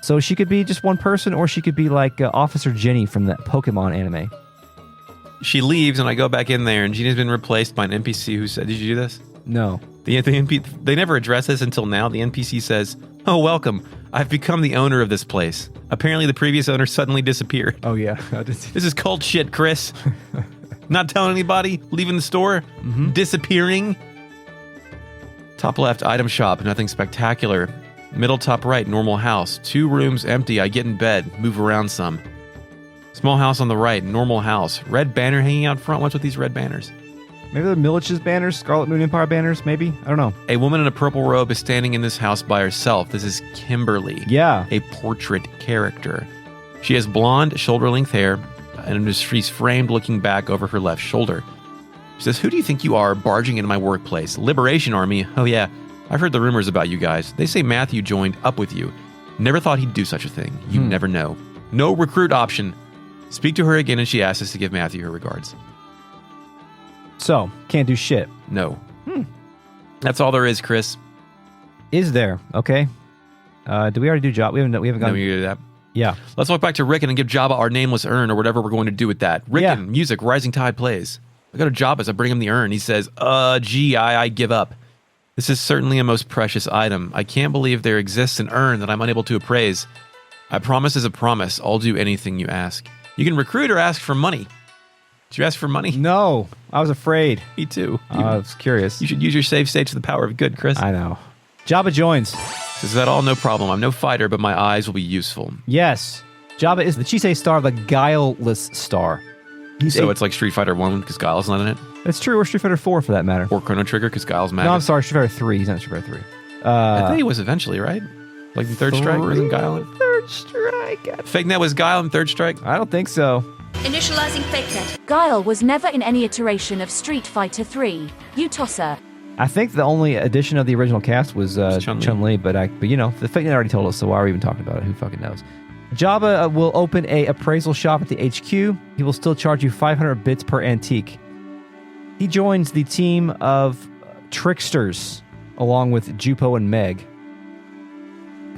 Speaker 1: So she could be just one person, or she could be like Officer Jenny from that Pokemon anime.
Speaker 2: She leaves, and I go back in there, and Gina's been replaced by an NPC who said, "Did you do this?"
Speaker 1: No.
Speaker 2: They never address this until now. The NPC says, "Oh, welcome. I've become the owner of this place. Apparently, the previous owner suddenly disappeared."
Speaker 1: Oh, yeah.
Speaker 2: This is cult shit, Chris. Not telling anybody, leaving the store, disappearing. Top left, item shop, nothing spectacular. Middle top right, normal house. 2 rooms empty, I get in bed, move around some. Small house on the right, normal house. Red banner hanging out front. What's with these red banners?
Speaker 1: Maybe they're Milich's banners, Scarlet Moon Empire banners, maybe? I don't know.
Speaker 2: A woman in a purple robe is standing in this house by herself. This is Kimberly.
Speaker 1: Yeah.
Speaker 2: A portrait character. She has blonde, shoulder-length hair, and she's framed looking back over her left shoulder. She says, "Who do you think you are barging into my workplace? Liberation Army? Oh yeah, I've heard the rumors about you guys. They say Matthew joined up with you. Never thought he'd do such a thing. You never know. No recruit option. Speak to her again and she asks us to give Matthew her regards."
Speaker 1: So, can't do shit.
Speaker 2: No. That's all there is, Chris.
Speaker 1: Is there? Okay. Do we already do job? We haven't
Speaker 2: No,
Speaker 1: gotten...
Speaker 2: you do that.
Speaker 1: Yeah.
Speaker 2: Let's walk back to Ricken and give Jabba our nameless urn or whatever we're going to do with that. Ricken, music, Rising Tide plays. I go to Jabba, I bring him the urn. He says, gee, I give up. This is certainly a most precious item. I can't believe there exists an urn that I'm unable to appraise. I promise is a promise. I'll do anything you ask. You can recruit or ask for money. Did you ask for money?
Speaker 1: No. I was afraid.
Speaker 2: Me too.
Speaker 1: I was curious.
Speaker 2: You should use your save state to the power of good, Chris.
Speaker 1: I know. Jabba joins.
Speaker 2: Is that all? No problem. I'm no fighter, but my eyes will be useful.
Speaker 1: Yes. Jabba is the Chisei star, the guileless star.
Speaker 2: It's like Street Fighter 1 because Guile's not in it?
Speaker 1: It's true, or Street Fighter 4 for that matter.
Speaker 2: Or Chrono Trigger because Guile's mad.
Speaker 1: No, I'm sorry, Street Fighter 3. He's not in Street Fighter 3.
Speaker 2: I think he was eventually, right? Like the Third Strike? Wasn't Guile in it?
Speaker 1: Third Strike.
Speaker 2: Fake Net was Guile in Third Strike?
Speaker 1: I don't think so.
Speaker 6: Initializing fake net.
Speaker 3: Guile was never in any iteration of Street Fighter 3. You tosser.
Speaker 1: I think the only addition of the original cast was Chun-Li, but you know, the Fake Net already told us, so why are we even talking about it? Who fucking knows? Jabba will open a appraisal shop at the HQ. He will still charge you 500 bits per antique. He joins the team of tricksters along with Jupo and Meg.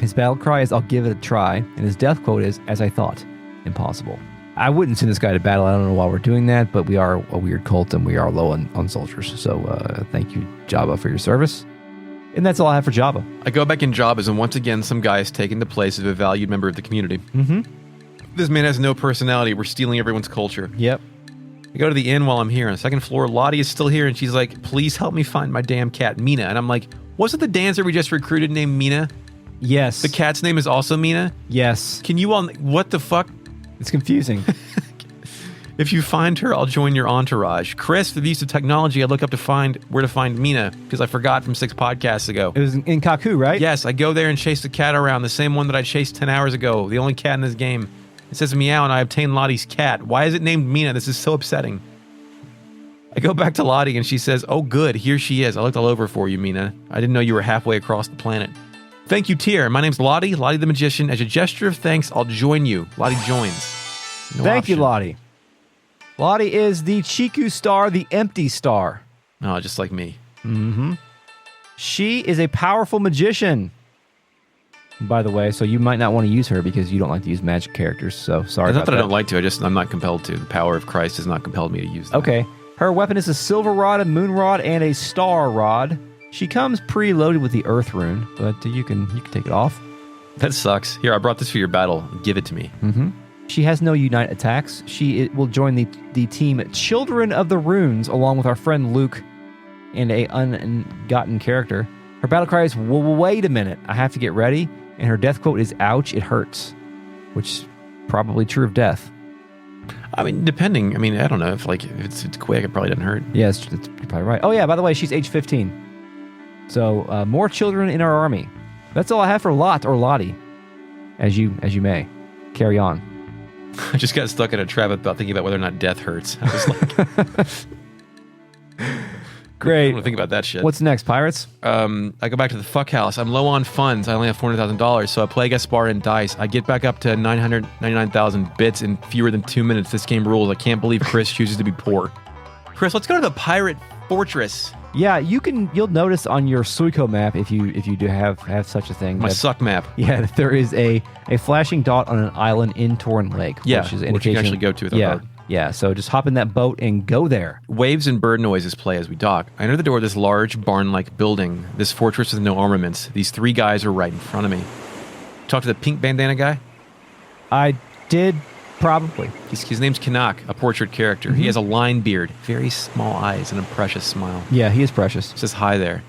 Speaker 1: His battle cry is, "I'll give it a try," and his death quote is, "As I thought, impossible." I wouldn't send this guy to battle. I don't know why we're doing that, but we are a weird cult and we are low on soldiers. So thank you, Jabba, for your service. And that's all I have for Jabba.
Speaker 2: I go back in Jabba's and once again some guy has taken the place of a valued member of the community. This man has no personality. We're stealing everyone's culture.
Speaker 1: Yep.
Speaker 2: I go to the inn while I'm here. On the second floor, Lottie is still here and she's like, "Please help me find my damn cat, Mina." And I'm like, wasn't the dancer we just recruited named Mina?
Speaker 1: Yes.
Speaker 2: The cat's name is also Mina?
Speaker 1: Yes.
Speaker 2: Can you all... What the fuck?
Speaker 1: It's confusing.
Speaker 2: If you find her, I'll join your entourage. Chris, for the use of technology, I look up to find where to find Mina because I forgot from 6 podcasts ago.
Speaker 1: It was in Kaku, right?
Speaker 2: Yes, I go there and chase the cat around, the same one that I chased 10 hours ago, the only cat in this game. It says meow and I obtain Lottie's cat. Why is it named Mina? This is so upsetting. I go back to Lottie and she says, "Oh good, here she is. I looked all over for you, Mina. I didn't know you were halfway across the planet." Thank you, Tier. My name's Lottie the Magician. As a gesture of thanks, I'll join you. Lottie joins. No
Speaker 1: Thank
Speaker 2: option.
Speaker 1: you, Lottie. Lottie is the Chiku star, the empty star.
Speaker 2: Oh, just like me.
Speaker 1: She is a powerful magician, by the way, so you might not want to use her because you don't like to use magic characters, so sorry
Speaker 2: It's
Speaker 1: about
Speaker 2: not that
Speaker 1: that.
Speaker 2: I don't like to, I'm not compelled to. The power of Christ has not compelled me to use that.
Speaker 1: Okay. Her weapon is a silver rod, a moon rod, and a star rod. She comes pre-loaded with the earth rune, but you can take it off.
Speaker 2: That sucks. Here, I brought this for your battle. Give it to me.
Speaker 1: She has no unite attacks. She will join the team Children of the Runes along with our friend Luke and a ungotten character. Her battle cry is, "Wait a minute, I have to get ready." And her death quote is, "Ouch, it hurts," which is probably true of death.
Speaker 2: I mean, depending. I mean, I don't know. If it's quick, it probably doesn't hurt.
Speaker 1: Yeah, you're probably right. Oh yeah, by the way, she's age 15. So more children in our army. That's all I have for Lottie. As you may. Carry on.
Speaker 2: I just got stuck in a trap about thinking about whether or not death hurts. I was like,
Speaker 1: Great.
Speaker 2: I want to think about that shit.
Speaker 1: What's next, Pirates?
Speaker 2: I go back to the fuck house. I'm low on funds. I only have $400,000, so I play Gaspar and dice. I get back up to 999,000 bits in fewer than 2 minutes. This game rules. I can't believe Chris chooses to be poor. Chris, let's go to the pirate fortress.
Speaker 1: Yeah, you'll notice on your Suiko map if you do have such a thing.
Speaker 2: My
Speaker 1: that,
Speaker 2: suck map.
Speaker 1: Yeah, that there is a flashing dot on an island in Toran Lake.
Speaker 2: Yeah,
Speaker 1: which is
Speaker 2: which you can actually go to with a boat.
Speaker 1: Yeah, so just hop in that boat and go there.
Speaker 2: Waves and bird noises play as we dock. I enter the door of this large barn-like building, this fortress with no armaments. These 3 guys are right in front of me. Talk to the pink bandana guy?
Speaker 1: I did, probably.
Speaker 2: His name's Kanak, a portrait character.
Speaker 1: Mm-hmm.
Speaker 2: He has a line beard, very small eyes, and a precious smile.
Speaker 1: Yeah, he is precious.
Speaker 2: Says hi there.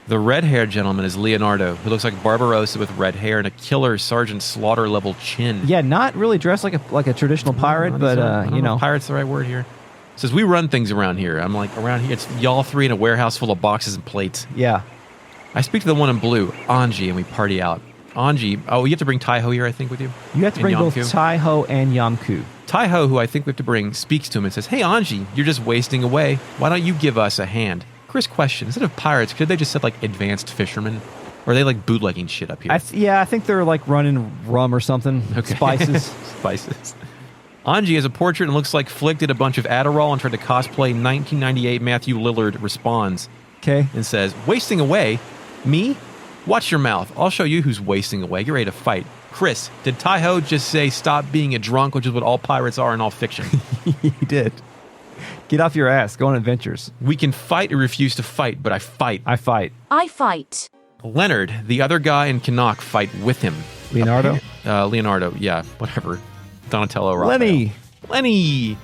Speaker 2: The red-haired gentleman is Leonardo, who looks like Barbarossa with red hair and a killer Sergeant Slaughter-level chin.
Speaker 1: Yeah, not really dressed like a traditional pirate, but you know.
Speaker 2: Pirate's the right word here. Says, we run things around here. I'm like, around here, it's y'all 3 in a warehouse full of boxes and plates.
Speaker 1: Yeah.
Speaker 2: I speak to the one in blue, Anji, and we party out. Anji, you have to bring Taiho here, I think, with you?
Speaker 1: You have to bring both Taiho and Yamku.
Speaker 2: Taiho, who I think we have to bring, speaks to him and says, hey, Anji, you're just wasting away. Why don't you give us a hand? Chris, question, instead of pirates, could they just said, like, advanced fishermen? Or are they, like, bootlegging shit up here?
Speaker 1: I think they're, like, running rum or something.
Speaker 2: Okay.
Speaker 1: Spices.
Speaker 2: Spices. Anji has a portrait and looks like Flick did a bunch of Adderall and tried to cosplay 1998 Matthew Lillard responds.
Speaker 1: Okay.
Speaker 2: And says, wasting away? Me? Watch your mouth. I'll show you who's wasting away. Get ready to fight. Chris, did Taiho just say stop being a drunk, which is what all pirates are in all fiction?
Speaker 1: He did. Get off your ass. Go on adventures.
Speaker 2: We can fight or refuse to fight, but I fight.
Speaker 1: I fight.
Speaker 3: I fight.
Speaker 2: Leonard, the other guy, and Kanak fight with him.
Speaker 1: Leonardo?
Speaker 2: Leonardo, yeah, whatever. Donatello, Raphael.
Speaker 3: Lenny.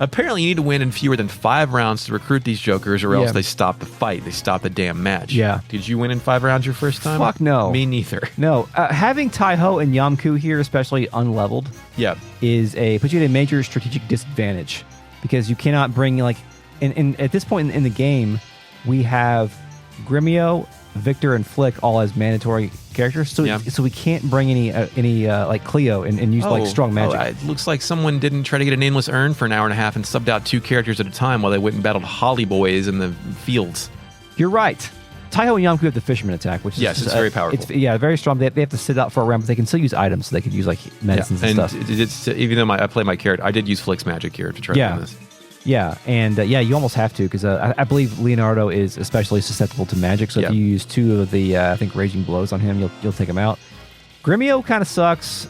Speaker 2: Apparently, you need to win in fewer than 5 rounds to recruit these jokers, or else they stop the fight. They stop the damn match.
Speaker 1: Yeah.
Speaker 2: Did you win in 5 rounds your first time?
Speaker 1: Fuck no.
Speaker 2: Me neither.
Speaker 1: No. Having Taiho and Yamku here, especially unleveled,
Speaker 2: Yeah.
Speaker 1: puts you at a major strategic disadvantage because you cannot bring and at this point in the game, we have Gremio, Victor, and Flick all as mandatory characters, so we can't bring any like Cleo and use like strong magic.
Speaker 2: It looks like someone didn't try to get a nameless urn for an hour and a half and subbed out 2 characters at a time while they went and battled Holly Boys in the fields.
Speaker 1: You're right. Taiho and Yamku have the fisherman attack, which is
Speaker 2: it's very powerful.
Speaker 1: It's very strong. They have to sit out for a round, but they can still use items, so they could use like medicines and stuff.
Speaker 2: It's, even though I play my character, I did use Flick's magic here to try to win this.
Speaker 1: Yeah, and you almost have to because I believe Leonardo is especially susceptible to magic. So if you use 2 of the I think raging blows on him, you'll take him out. Gremio kind of sucks.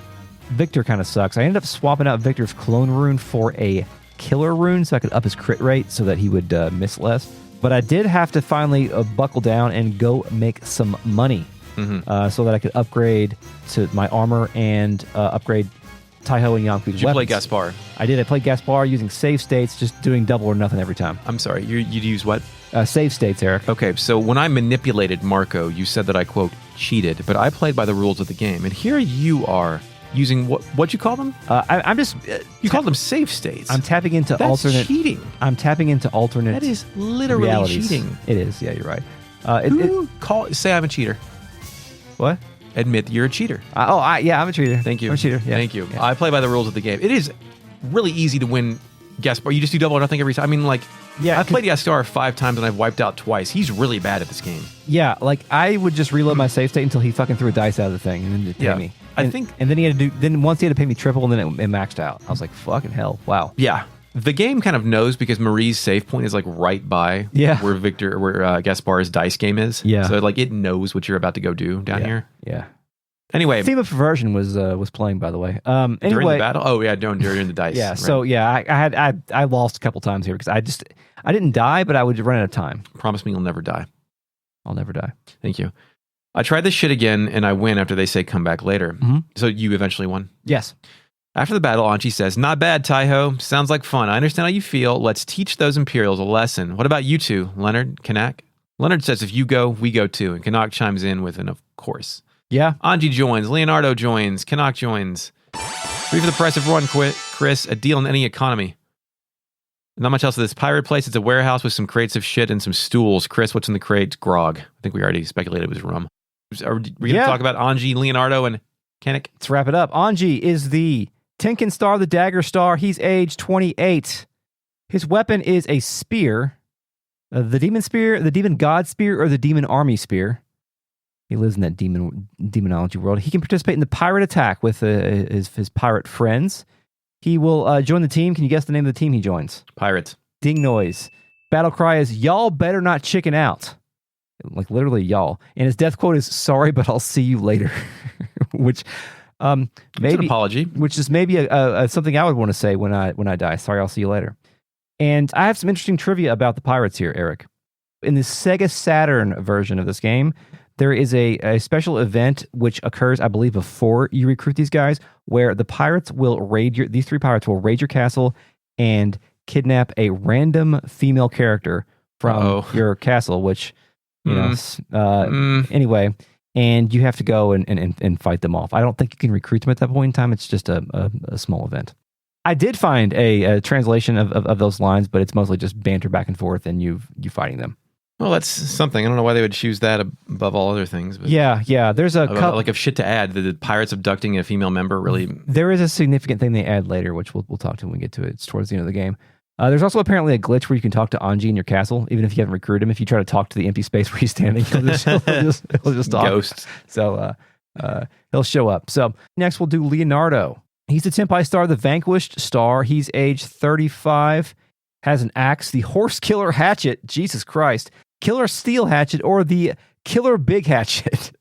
Speaker 1: Victor kind of sucks. I ended up swapping out Victor's clone rune for a killer rune so I could up his crit rate so that he would miss less. But I did have to finally buckle down and go make some money so that I could upgrade to my armor and upgrade Taiho and Yamku's
Speaker 2: Did you play Gaspar?
Speaker 1: I did. I played Gaspar using save states, just doing double or nothing every time.
Speaker 2: I'm sorry, you'd use what?
Speaker 1: Save states, Eric.
Speaker 2: Okay, so when I manipulated Marco, you said that I, quote, cheated, but I played by the rules of the game. And here you are using what'd you call them?
Speaker 1: I'm just...
Speaker 2: you called them save states.
Speaker 1: I'm tapping into
Speaker 2: That's cheating.
Speaker 1: I'm tapping into alternate
Speaker 2: That is literally
Speaker 1: realities.
Speaker 2: cheating.
Speaker 1: It is, yeah, you're right.
Speaker 2: Say I'm a cheater.
Speaker 1: What?
Speaker 2: Admit you're a cheater.
Speaker 1: Yeah, I'm a cheater.
Speaker 2: Thank you.
Speaker 1: I'm a cheater. Yeah.
Speaker 2: Thank you.
Speaker 1: Yeah.
Speaker 2: I play by the rules of the game. It is really easy to win Gaspar. You just do double or nothing every time. I mean, like, I've played Gaspar 5 times and I've wiped out twice. He's really bad at this game.
Speaker 1: Yeah, like I would just reload my save state until he fucking threw a dice out of the thing and then just pay me. And then he had to do. Then once he had to pay me triple, and then it maxed out. I was like, fucking hell, wow.
Speaker 2: Yeah. The game kind of knows because Marie's save point is like right by where Gaspar's dice game is.
Speaker 1: Yeah.
Speaker 2: So like it knows what you're about to go do down here.
Speaker 1: Yeah.
Speaker 2: Anyway,
Speaker 1: Theme of Perversion was playing, by the way. Anyway,
Speaker 2: during the battle. Oh yeah, during the dice.
Speaker 1: Yeah.
Speaker 2: Right.
Speaker 1: So yeah, I lost a couple times here because I didn't die, but I would run out of time.
Speaker 2: Promise me you'll never die.
Speaker 1: I'll never die.
Speaker 2: Thank you. I tried this shit again and I win after they say come back later.
Speaker 1: Mm-hmm.
Speaker 2: So you eventually won.
Speaker 1: Yes.
Speaker 2: After the battle, Anchi says, not bad, Taiho. Sounds like fun. I understand how you feel. Let's teach those Imperials a lesson. What about you two, Leonard, Kanak? Leonard says, if you go, we go too. And Kanak chimes in with an of course.
Speaker 1: Yeah.
Speaker 2: Anji joins. Leonardo joins. Kanak joins. 3 for the price of 1, Chris. A deal in any economy. Not much else to this pirate place. It's a warehouse with some crates of shit and some stools. Chris, what's in the crates? Grog. I think we already speculated it was rum. Are we going to talk about Anji, Leonardo, and Kanak?
Speaker 1: Let's wrap it up. Anji is the Tenkin Star, the Dagger Star. He's age 28. His weapon is a spear. The Demon Spear, the Demon God Spear, or the Demon Army Spear. He lives in that demonology world. He can participate in the pirate attack with his pirate friends. He will join the team. Can you guess the name of the team he joins?
Speaker 2: Pirates.
Speaker 1: Ding Noise. battle cry is, y'all better not chicken out. Like literally y'all. And his death quote is, sorry, but I'll see you later. Which
Speaker 2: It's
Speaker 1: maybe
Speaker 2: an apology.
Speaker 1: which is maybe a something I would want to say when I die. Sorry, I'll see you later. And I have some interesting trivia about the pirates here, Eric. In the Sega Saturn version of this game, there is a special event which occurs, I believe, before you recruit these guys, where the pirates will these three pirates will raid your castle and kidnap a random female character from your castle, which, anyway, and you have to go and fight them off. I don't think you can recruit them at that point in time. It's just a small event. I did find a translation of those lines, but it's mostly just banter back and forth and you fighting them.
Speaker 2: Well, that's something. I don't know why they would choose that above all other things. But
Speaker 1: Yeah. There's a couple
Speaker 2: like of shit to add. The pirates abducting a female member really.
Speaker 1: There is a significant thing they add later, which we'll talk to when we get to it. It's towards the end of the game. There's also apparently a glitch where you can talk to Anji in your castle, even if you haven't recruited him. If you try to talk to the empty space where he's standing, he'll just talk.
Speaker 2: Ghosts.
Speaker 1: So he'll show up. So next we'll do Leonardo. He's the Tenpai star, the Vanquished star. He's age 35, has an axe, the Horse Killer Hatchet, Jesus Christ, Killer Steel Hatchet, or the Killer Big Hatchet.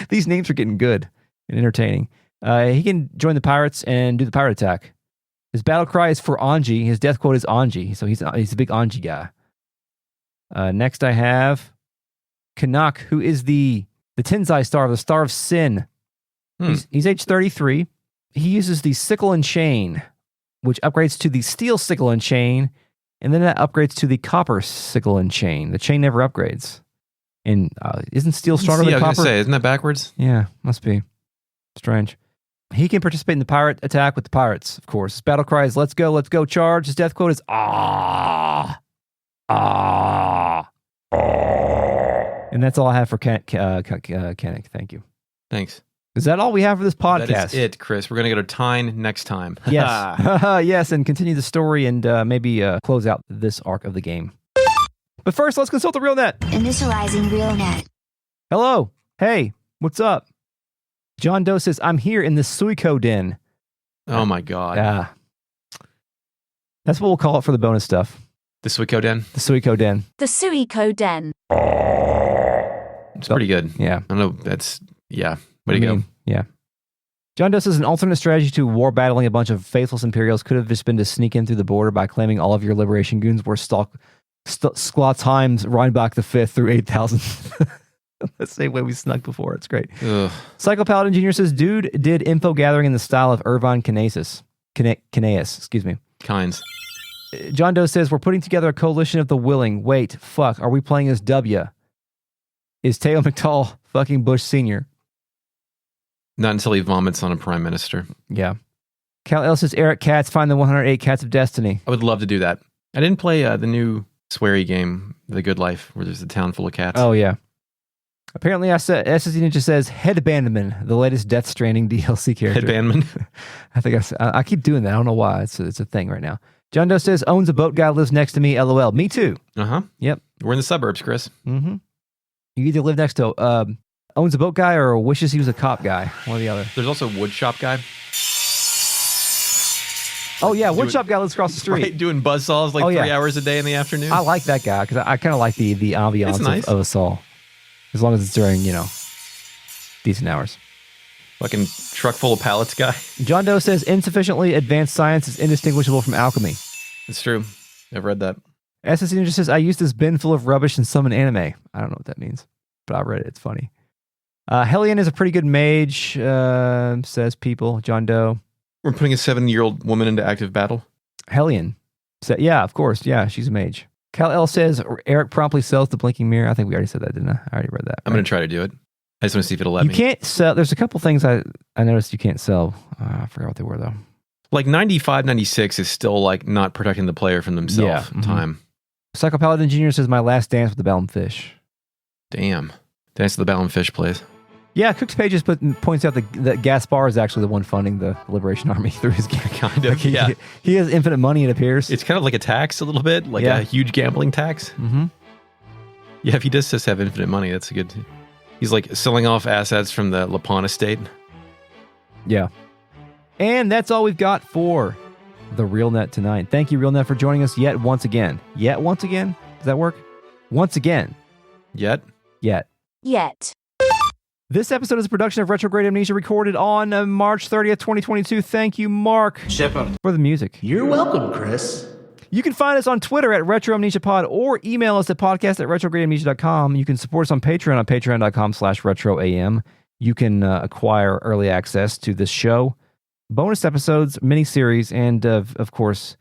Speaker 1: These names are getting good and entertaining. He can join the pirates and do the pirate attack. His battle cry is for Anji. His death quote is Anji, so he's a big Anji guy. Next I have Kanak, who is the Tenzai star, the Star of Sin. He's age 33. He uses the Sickle and Chain, which upgrades to the Steel Sickle and Chain, and then that upgrades to the Copper Sickle and Chain. The chain never upgrades. And isn't Steel stronger than
Speaker 2: I was
Speaker 1: Copper?
Speaker 2: gonna say, isn't that backwards?
Speaker 1: Yeah, must be. Strange. He can participate in the pirate attack with the pirates, of course. His battle cry is, let's go, charge. His death quote is, ah. And that's all I have for Kanik. Thank you.
Speaker 2: Thanks.
Speaker 1: Is that all we have for this podcast?
Speaker 2: That is it, Chris. We're going to go to Tine next time.
Speaker 1: Yes. Yes, and continue the story and maybe close out this arc of the game. But first, let's consult the RealNet.
Speaker 6: Initializing RealNet.
Speaker 1: Hello. Hey, what's up? John Doe says, I'm here in the Suikoden.
Speaker 2: Oh my God.
Speaker 1: Yeah. That's what we'll call it for the bonus stuff.
Speaker 2: The Suikoden?
Speaker 1: The Suikoden.
Speaker 3: The Suikoden.
Speaker 2: It's pretty good.
Speaker 1: Yeah.
Speaker 2: I don't know. That's, yeah. Way to go.
Speaker 1: Yeah. John Doe says an alternate strategy to war battling a bunch of faithless Imperials could have just been to sneak in through the border by claiming all of your liberation goons were Sklotimes Reinbach V through 8,000. That's the same way we snuck before. It's great.
Speaker 2: Ugh.
Speaker 1: Psycho Paladin Jr. says, dude did info gathering in the style of Irvine Kinaeus. Excuse me.
Speaker 2: Kinds.
Speaker 1: John Doe says, we're putting together a coalition of the willing. Wait, fuck, are we playing as W? Is Teo McTall fucking Bush Sr.?
Speaker 2: Not until he vomits on a prime minister.
Speaker 1: Yeah. Cal L says, Eric Katz, find the 108 Cats of Destiny.
Speaker 2: I would love to do that. I didn't play the new sweary game, The Good Life, where there's a town full of cats.
Speaker 1: Oh, yeah. Apparently, SSD Ninja says, Headbandman, the latest Death Stranding DLC character.
Speaker 2: Headbandman.
Speaker 1: I think I keep doing that. I don't know why. It's a thing right now. John Doe says, owns a boat guy, lives next to me, LOL. Me too.
Speaker 2: Uh-huh.
Speaker 1: Yep.
Speaker 2: We're in the suburbs, Chris.
Speaker 1: Mm-hmm. You either live next to owns a boat guy or wishes he was a cop guy. One or the other.
Speaker 2: There's also a woodshop guy.
Speaker 1: Oh, yeah. Woodshop guy lives across the street.
Speaker 2: Right, doing buzzsaws like 3 hours a day in the afternoon.
Speaker 1: I like that guy because I kind of like the ambiance
Speaker 2: nice.
Speaker 1: of a saw. As long as it's during, decent hours.
Speaker 2: Fucking truck full of pallets guy.
Speaker 1: John Doe says insufficiently advanced science is indistinguishable from alchemy.
Speaker 2: It's true. I've read that.
Speaker 1: SSC Ninja says, I used this bin full of rubbish and summon anime. I don't know what that means, but I read it. It's funny. Hellion is a pretty good mage, says people. John Doe.
Speaker 2: We're putting a 7-year-old woman into active battle.
Speaker 1: Hellion. Yeah, of course. Yeah, she's a mage. Cal L says, Eric promptly sells the blinking mirror. I think we already said that, didn't I? I already read that.
Speaker 2: I'm going to try to do it. I just want to see if it'll let me.
Speaker 1: You can't sell. There's a couple things I noticed you can't sell. I forgot what they were, though.
Speaker 2: Like 95, 96 is still like not protecting the player from themselves.
Speaker 1: Yeah.
Speaker 2: Time.
Speaker 1: Psycho Paladin Jr. says, my last dance with the Bellum Fish.
Speaker 2: Damn. Dance to the Bellum Fish plays.
Speaker 1: Yeah, Cook's Pages points out that Gaspar is actually the one funding the Liberation Army through his game.
Speaker 2: Kind of, yeah.
Speaker 1: He has infinite money, it appears.
Speaker 2: It's kind of like a tax a little bit, like a huge gambling tax.
Speaker 1: Mm-hmm.
Speaker 2: Yeah, if he does just have infinite money, that's a good... He's like selling off assets from the Lapon estate.
Speaker 1: Yeah. And that's all we've got for the RealNet tonight. Thank you, RealNet, for joining us yet once again. Yet once again? Does that work? Once again.
Speaker 2: Yet?
Speaker 1: Yet.
Speaker 3: Yet.
Speaker 1: This episode is a production of Retrograde Amnesia, recorded on March 30th, 2022. Thank you, Mark,
Speaker 5: Chapman.
Speaker 1: for the music.
Speaker 5: You're welcome, Chris.
Speaker 1: You can find us on Twitter at RetroAmnesiaPod or email us at podcast@retrogradeamnesia.com. You can support us on Patreon patreon.com/retroam. You can acquire early access to this show, bonus episodes, mini-series, and, of course,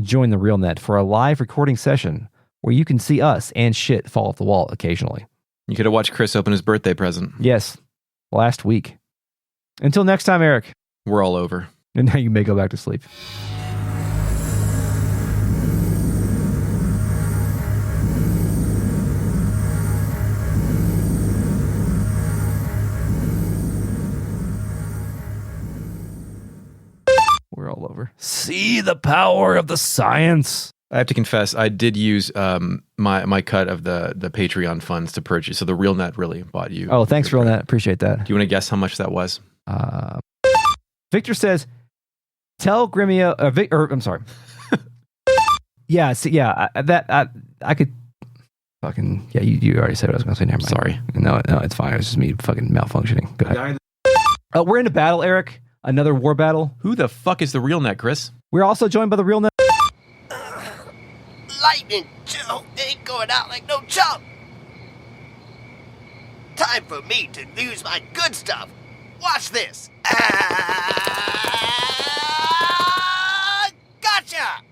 Speaker 1: join the RealNet for a live recording session where you can see us and shit fall off the wall occasionally.
Speaker 2: You could have watched Chris open his birthday present.
Speaker 1: Yes, last week. Until next time, Eric.
Speaker 2: We're all over.
Speaker 1: And now you may go back to sleep. We're all over. See the power of the science.
Speaker 2: I have to confess, I did use my cut of the Patreon funds to purchase. So the RealNet really bought you.
Speaker 1: Oh, thanks, RealNet. Appreciate that.
Speaker 2: Do you want to guess how much that was?
Speaker 1: Victor says, tell Grimio, I'm sorry. Yeah, see, yeah, I could fucking, yeah, you already said what I was going to say. Never mind.
Speaker 2: Sorry.
Speaker 1: No, it's fine. It was just me fucking malfunctioning. Go ahead. We're into battle, Eric. Another war battle.
Speaker 2: Who the fuck is the RealNet, Chris?
Speaker 1: We're also joined by the RealNet.
Speaker 10: Lightning Joe ain't going out like no chump. Time for me to use my good stuff. Watch this. Gotcha!